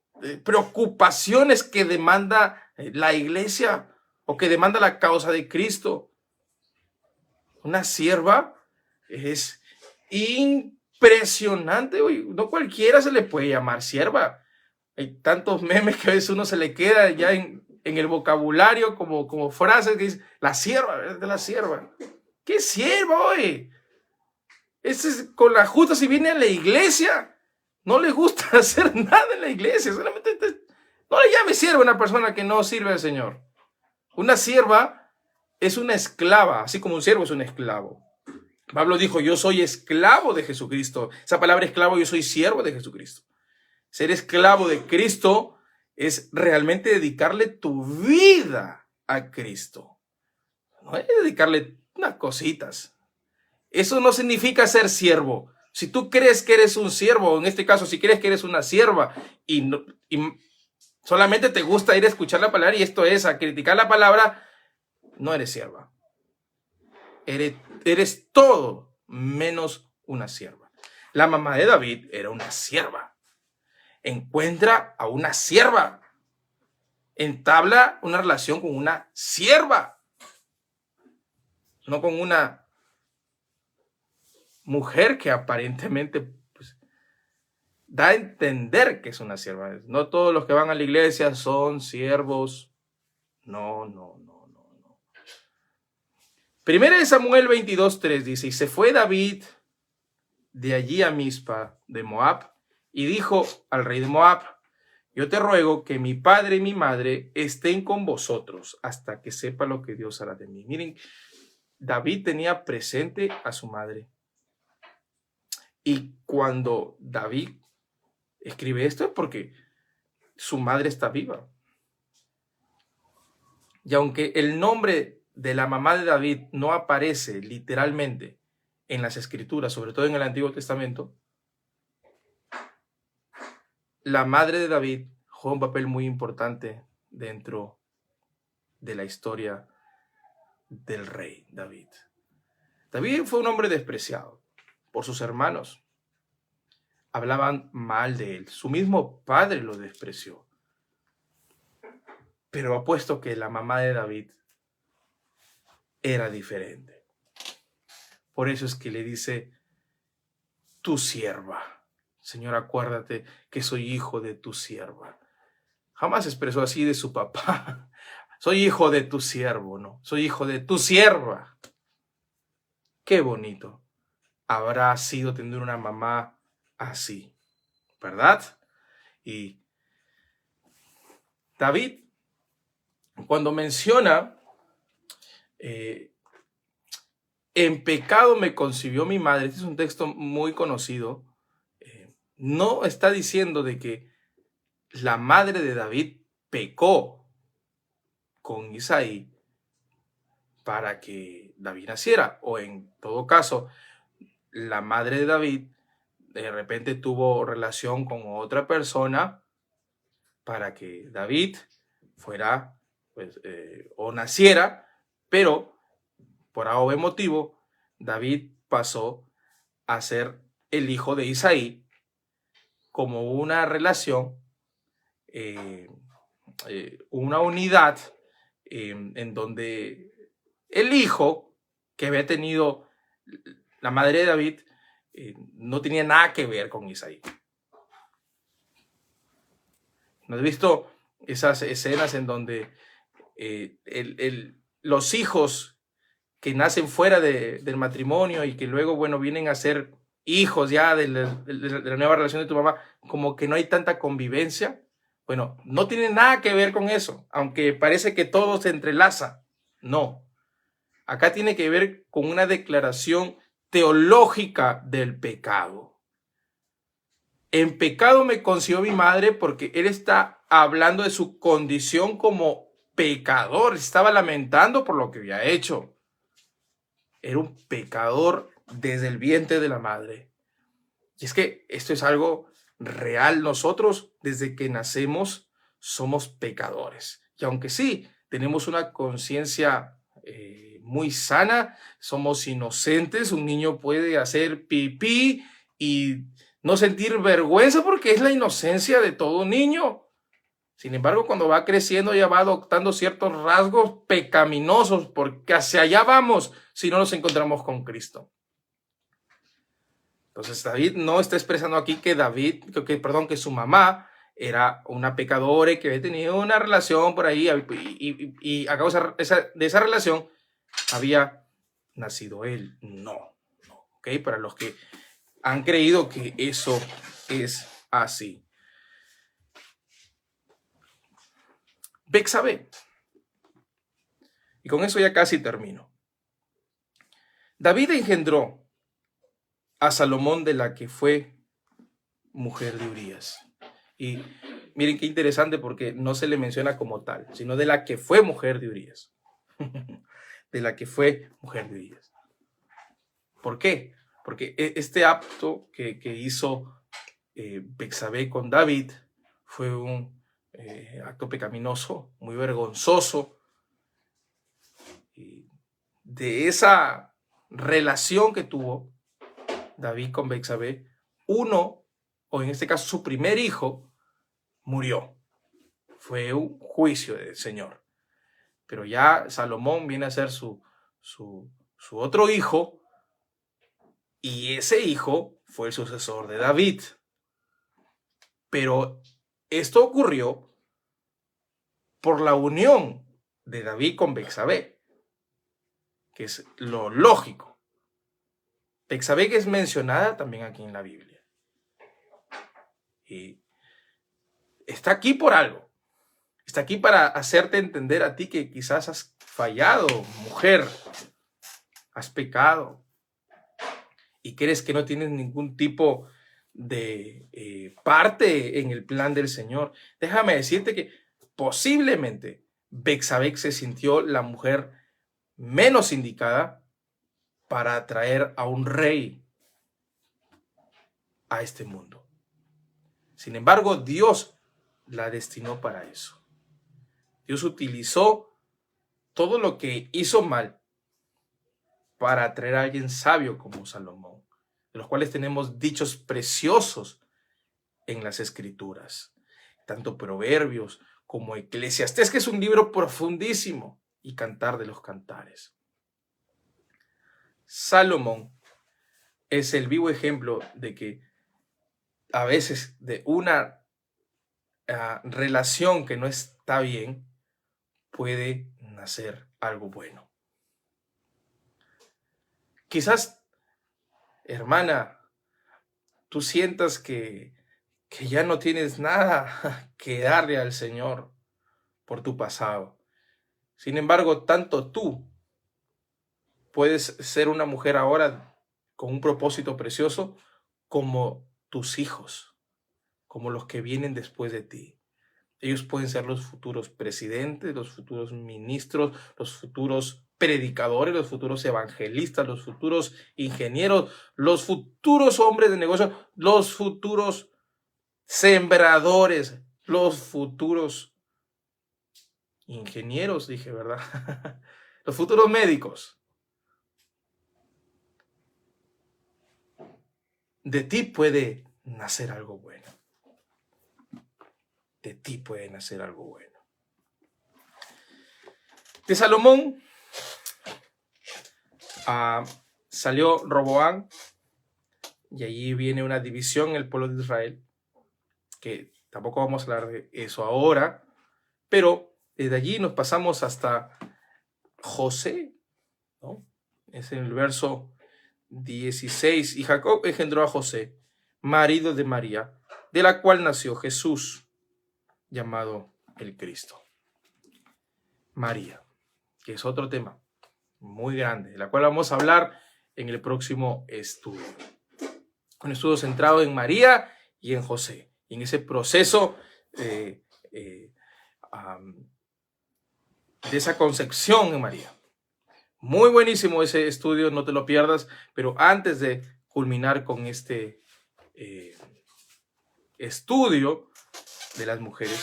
S1: preocupaciones que demanda la iglesia o que demanda la causa de Cristo. Una sierva es impresionante. Oye, no cualquiera se le puede llamar sierva. Hay tantos memes que a veces uno se le queda ya en el vocabulario como frases que dice, la sierva, de la sierva. ¿Qué sierva, oye? Ese es con la justa si viene a la iglesia. No le gusta hacer nada en la iglesia. Solamente no le llame sierva a una persona que no sirve al Señor. Una sierva es una esclava, así como un siervo es un esclavo. Pablo dijo, yo soy esclavo de Jesucristo. Esa palabra esclavo, yo soy siervo de Jesucristo. Ser esclavo de Cristo es realmente dedicarle tu vida a Cristo. No es dedicarle unas cositas. Eso no significa ser siervo. Si tú crees que eres un siervo, en este caso, si crees que eres una sierva y solamente te gusta ir a escuchar la palabra y esto es a criticar la palabra, no eres sierva. Eres todo menos una sierva. La mamá de David era una sierva. Encuentra a una sierva. Entabla una relación con una sierva. No con una mujer que aparentemente pues, da a entender que es una sierva. No todos los que van a la iglesia son siervos. No. Primera de Samuel 22:3 dice, y se fue David de allí a Mizpa de Moab y dijo al rey de Moab, yo te ruego que mi padre y mi madre estén con vosotros hasta que sepa lo que Dios hará de mí. Miren, David tenía presente a su madre. Y cuando David escribe esto es porque su madre está viva. Y aunque el nombre de la mamá de David no aparece literalmente en las escrituras, sobre todo en el Antiguo Testamento, la madre de David juega un papel muy importante dentro de la historia del rey David. David fue un hombre despreciado por sus hermanos. Hablaban mal de él. Su mismo padre lo despreció. Pero apuesto que la mamá de David era diferente. Por eso es que le dice, tu sierva. Señor, acuérdate que soy hijo de tu sierva. Jamás expresó así de su papá. Soy hijo de tu siervo, no. Soy hijo de tu sierva. Qué bonito habrá sido tener una mamá así, ¿verdad? Y David, cuando menciona, en pecado me concibió mi madre, este es un texto muy conocido, no está diciendo de que la madre de David pecó con Isaí para que David naciera, o en todo caso, la madre de David de repente tuvo relación con otra persona para que David fuera, pues, o naciera, pero por algún motivo, David pasó a ser el hijo de Isaí como una relación, una unidad en donde el hijo que había tenido la madre de David no tenía nada que ver con Isaí. ¿No has visto esas escenas en donde los hijos que nacen fuera del matrimonio y que luego, bueno, vienen a ser hijos ya de la nueva relación de tu mamá, como que no hay tanta convivencia? Bueno, no tiene nada que ver con eso, aunque parece que todo se entrelaza. No. Acá tiene que ver con una declaración teológica del pecado. En pecado me concibió mi madre, porque él está hablando de su condición como pecador. Estaba lamentando por lo que había hecho. Era un pecador desde el vientre de la madre. Y es que esto es algo real. Nosotros, desde que nacemos, somos pecadores. Y aunque sí, tenemos una conciencia muy sana, somos inocentes. Un niño puede hacer pipí y no sentir vergüenza porque es la inocencia de todo niño. Sin embargo, cuando va creciendo ya va adoptando ciertos rasgos pecaminosos, porque hacia allá vamos si no nos encontramos con Cristo. Entonces David no está expresando aquí que que su mamá era una pecadora y que había tenido una relación por ahí y a causa de esa relación había nacido él. No, ¿ok? Para los que han creído que eso es así. Betsabé. Y con eso ya casi termino. David engendró a Salomón, de la que fue mujer de Urías. Y miren qué interesante, porque no se le menciona como tal, sino de la que fue mujer de Urías. De la que fue mujer de Urías. ¿Por qué? Porque este acto que hizo Betsabé con David fue un acto pecaminoso, muy vergonzoso. Y de esa relación que tuvo David con Betsabé, uno, o en este caso su primer hijo, murió. Fue un juicio del Señor. Pero ya Salomón viene a ser su otro hijo, y ese hijo fue el sucesor de David. Pero esto ocurrió por la unión de David con Betsabé, que es lo lógico. Betsabé, que es mencionada también aquí en la Biblia. Y está aquí por algo. Está aquí para hacerte entender a ti que quizás has fallado, mujer. Has pecado. Y crees que no tienes ningún tipo de parte en el plan del Señor. Déjame decirte que posiblemente Betsabé se sintió la mujer menos indicada para atraer a un rey a este mundo. Sin embargo, Dios la destinó para eso. Dios utilizó todo lo que hizo mal para atraer a alguien sabio como Salomón, de los cuales tenemos dichos preciosos en las Escrituras, tanto Proverbios como Eclesiastés, que es un libro profundísimo, y Cantar de los Cantares. Salomón es el vivo ejemplo de que a veces de una relación que no está bien puede nacer algo bueno. Quizás, hermana, tú sientas que ya no tienes nada que darle al Señor por tu pasado. Sin embargo, tanto tú puedes ser una mujer ahora con un propósito precioso como tus hijos, como los que vienen después de ti. Ellos pueden ser los futuros presidentes, los futuros ministros, los futuros predicadores, los futuros evangelistas, los futuros ingenieros, los futuros hombres de negocio, los futuros sembradores, los futuros ingenieros, dije, ¿verdad? Los futuros médicos. De ti puede nacer algo bueno. De ti puede nacer algo bueno. De Salomón salió Roboam, y allí viene una división en el pueblo de Israel, que tampoco vamos a hablar de eso ahora, pero desde allí nos pasamos hasta José, ¿no? Es en el verso 16, y Jacob engendró a José, marido de María, de la cual nació Jesús, llamado el Cristo. María, que es otro tema muy grande, de la cual vamos a hablar en el próximo estudio. Un estudio centrado en María y en José, y en ese proceso de esa concepción en María. Muy buenísimo ese estudio, no te lo pierdas, pero antes de culminar con este estudio de las mujeres,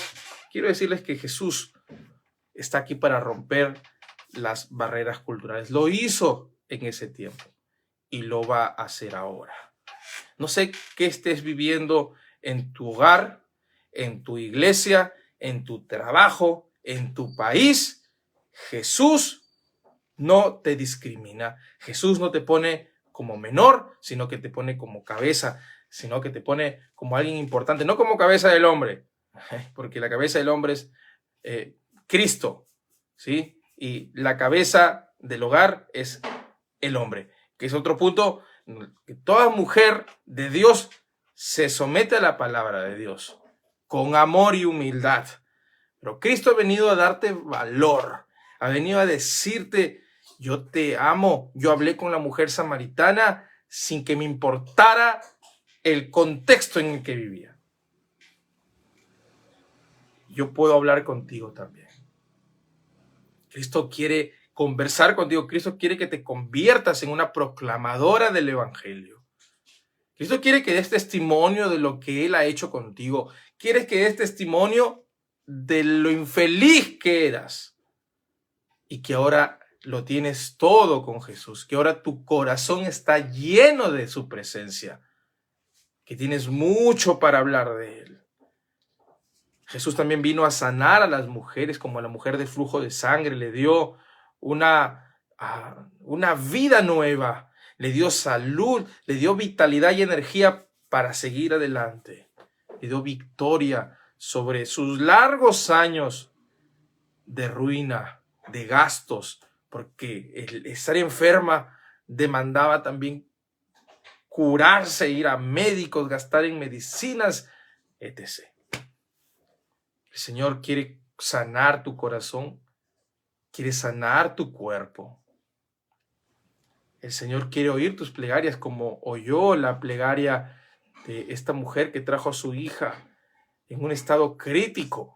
S1: quiero decirles que Jesús está aquí para romper las barreras culturales. Lo hizo en ese tiempo y lo va a hacer ahora. No sé qué estés viviendo en tu hogar, en tu iglesia, en tu trabajo, en tu país. Jesús no te discrimina. Jesús no te pone como menor, sino que te pone como cabeza, sino que te pone como alguien importante, no como cabeza del hombre, porque la cabeza del hombre es Cristo, ¿sí? Y la cabeza del hogar es el hombre, que es otro punto, que toda mujer de Dios se somete a la palabra de Dios con amor y humildad. Pero Cristo ha venido a darte valor, ha venido a decirte: yo te amo. Yo hablé con la mujer samaritana sin que me importara el contexto en el que vivía. Yo puedo hablar contigo también. Cristo quiere conversar contigo. Cristo quiere que te conviertas en una proclamadora del evangelio. Cristo quiere que des testimonio de lo que Él ha hecho contigo. Quiere que des testimonio de lo infeliz que eras y que ahora lo tienes todo con Jesús, que ahora tu corazón está lleno de su presencia, que tienes mucho para hablar de Él. Jesús también vino a sanar a las mujeres, como a la mujer de flujo de sangre, le dio una vida nueva, le dio salud, le dio vitalidad y energía para seguir adelante, le dio victoria sobre sus largos años de ruina, de gastos, porque el estar enferma demandaba también curarse, ir a médicos, gastar en medicinas, etc. El Señor quiere sanar tu corazón, quiere sanar tu cuerpo. El Señor quiere oír tus plegarias, como oyó la plegaria de esta mujer que trajo a su hija en un estado crítico.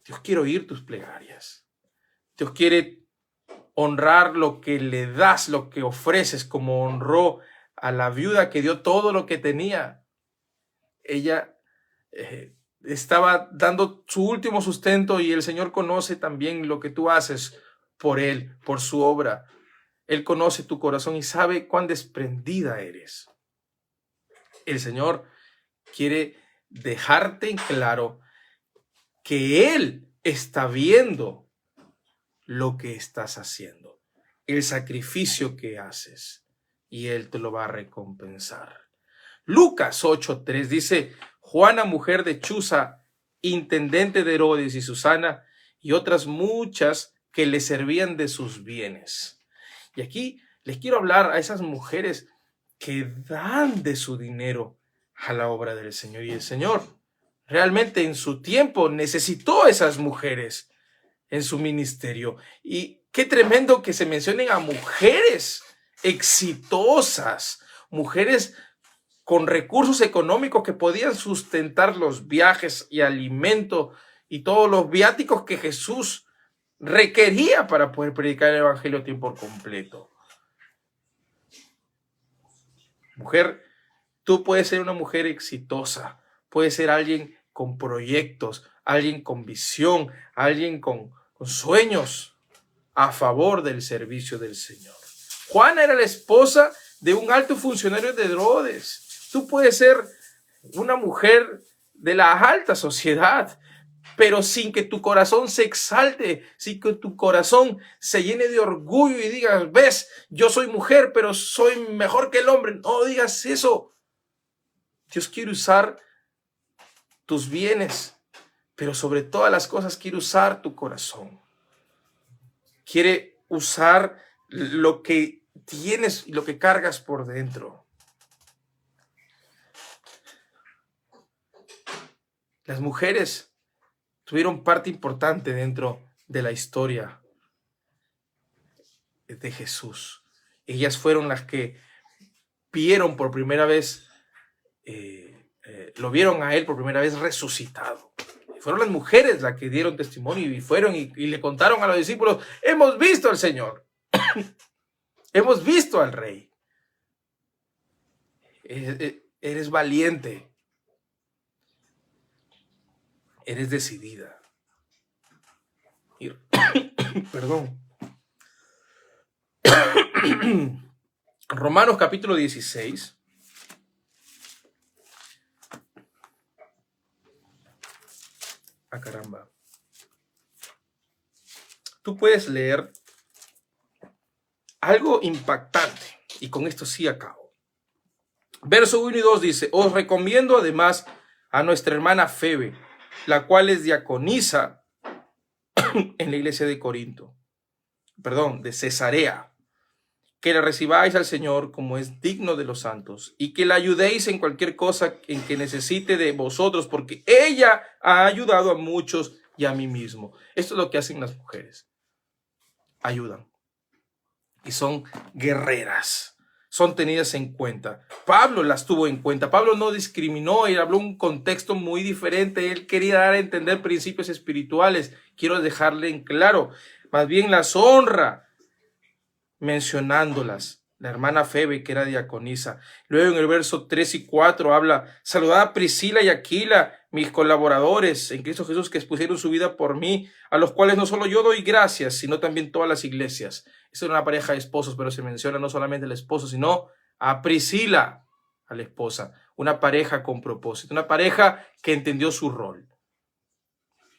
S1: Dios quiere oír tus plegarias. Dios quiere honrar lo que le das, lo que ofreces, como honró a la viuda que dio todo lo que tenía. ella estaba dando su último sustento, y el Señor conoce también lo que tú haces por Él, por su obra. Él conoce tu corazón y sabe cuán desprendida eres. El Señor quiere dejarte en claro que Él está viendo lo que estás haciendo, el sacrificio que haces, y Él te lo va a recompensar. Lucas 8:3 dice: Juana, mujer de Chuza, intendente de Herodes, y Susana, y otras muchas que le servían de sus bienes. Y aquí les quiero hablar a esas mujeres que dan de su dinero a la obra del Señor. Y el Señor realmente en su tiempo necesitó a esas mujeres en su ministerio. Y qué tremendo que se mencionen a mujeres exitosas, mujeres con recursos económicos que podían sustentar los viajes y alimento y todos los viáticos que Jesús requería para poder predicar el evangelio a tiempo completo. Mujer, tú puedes ser una mujer exitosa, puedes ser alguien con proyectos, alguien con visión, alguien con sueños a favor del servicio del Señor. Juana era la esposa de un alto funcionario de Herodes. Tú puedes ser una mujer de la alta sociedad, pero sin que tu corazón se exalte, sin que tu corazón se llene de orgullo y digas: ves, yo soy mujer, pero soy mejor que el hombre. No digas eso. Dios quiere usar tus bienes, pero sobre todas las cosas quiere usar tu corazón. Quiere usar lo que tienes y lo que cargas por dentro. Las mujeres tuvieron parte importante dentro de la historia de Jesús. Ellas fueron las que vieron por primera vez, lo vieron a Él por primera vez resucitado. Fueron las mujeres las que dieron testimonio y fueron y le contaron a los discípulos: hemos visto al Señor, hemos visto al Rey. Eres valiente, eres decidida. Perdón. Romanos capítulo 16. Ah, caramba. Tú puedes leer algo impactante, y con esto sí acabo. Verso 1 y 2 dice: os recomiendo además a nuestra hermana Febe, la cual es diaconisa en la iglesia de Corinto, de Cesarea, que la recibáis al Señor como es digno de los santos, y que la ayudéis en cualquier cosa en que necesite de vosotros, porque ella ha ayudado a muchos y a mí mismo. Esto es lo que hacen las mujeres. Ayudan. Y son guerreras. Son tenidas en cuenta. Pablo las tuvo en cuenta. Pablo no discriminó, él habló un contexto muy diferente. Él quería dar a entender principios espirituales. Quiero dejarle en claro. Más bien las honra, mencionándolas. La hermana Febe, que era diaconisa. Luego en el verso 3 y 4 habla: saludad a Priscila y Aquila, mis colaboradores en Cristo Jesús, que expusieron su vida por mí, a los cuales no solo yo doy gracias, sino también todas las iglesias. Esta es una pareja de esposos, pero se menciona no solamente al esposo, sino a Priscila, a la esposa. Una pareja con propósito, una pareja que entendió su rol,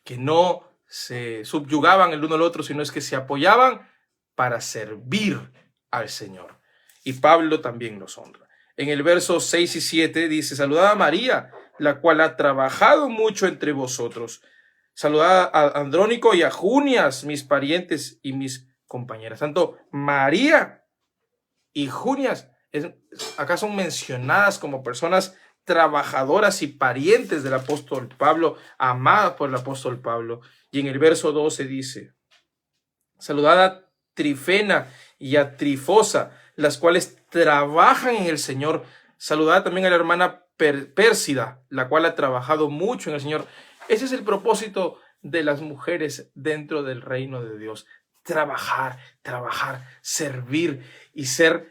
S1: que no se subyugaban el uno al otro, sino es que se apoyaban para servir al Señor. Y Pablo también los honra. En el verso 6 y 7 dice: saludad a María, la cual ha trabajado mucho entre vosotros. Saludad a Andrónico y a Junias, mis parientes y mis compañeras. Tanto María y Junias acá son mencionadas como personas trabajadoras y parientes del apóstol Pablo, amadas por el apóstol Pablo. Y en el verso 12 dice: saludad a Trifena y a Trifosa, las cuales trabajan en el Señor. Saludad también a la hermana Pérsida, la cual ha trabajado mucho en el Señor. Ese es el propósito de las mujeres dentro del reino de Dios. Trabajar, servir y ser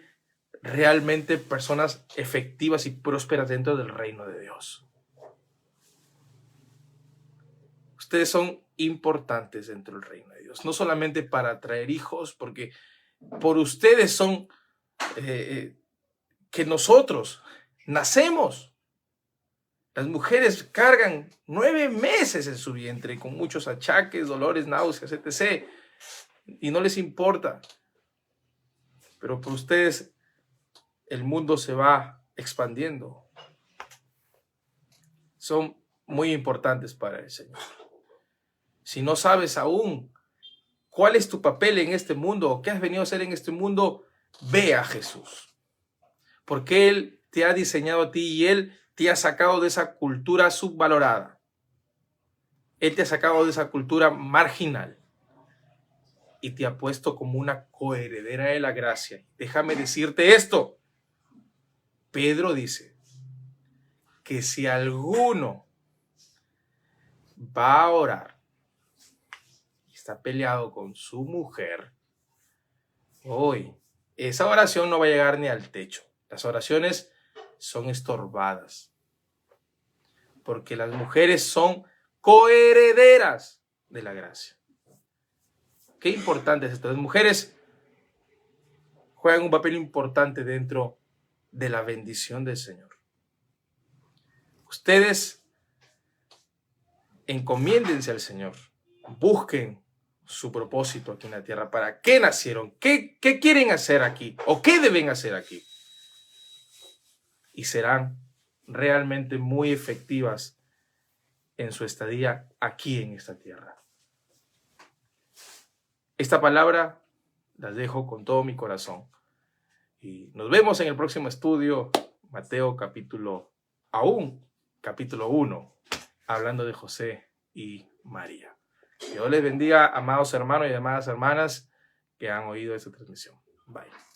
S1: realmente personas efectivas y prósperas dentro del reino de Dios. Ustedes son importantes dentro del reino de Dios, no solamente para traer hijos, porque por ustedes son que nosotros nacemos. Las mujeres cargan 9 meses en su vientre con muchos achaques, dolores, náuseas, etc. Y no les importa. Pero por ustedes el mundo se va expandiendo. Son muy importantes para el Señor. Si no sabes aún cuál es tu papel en este mundo o qué has venido a hacer en este mundo, ve a Jesús. Porque Él te ha diseñado a ti y Él te ha sacado de esa cultura subvalorada. Él te ha sacado de esa cultura marginal y te ha puesto como una coheredera de la gracia. Déjame decirte esto. Pedro dice que si alguno va a orar y está peleado con su mujer, hoy esa oración no va a llegar ni al techo. Las oraciones son estorbadas porque las mujeres son coherederas de la gracia. Qué importante es esto. Las mujeres juegan un papel importante dentro de la bendición del Señor. Ustedes encomiéndense al Señor, busquen su propósito aquí en la tierra. ¿Para qué nacieron? ¿Qué quieren hacer aquí? ¿O qué deben hacer aquí? Y serán realmente muy efectivas en su estadía aquí en esta tierra. Esta palabra la dejo con todo mi corazón. Y nos vemos en el próximo estudio, Mateo capítulo 1, hablando de José y María. Dios les bendiga, amados hermanos y amadas hermanas que han oído esta transmisión. Bye.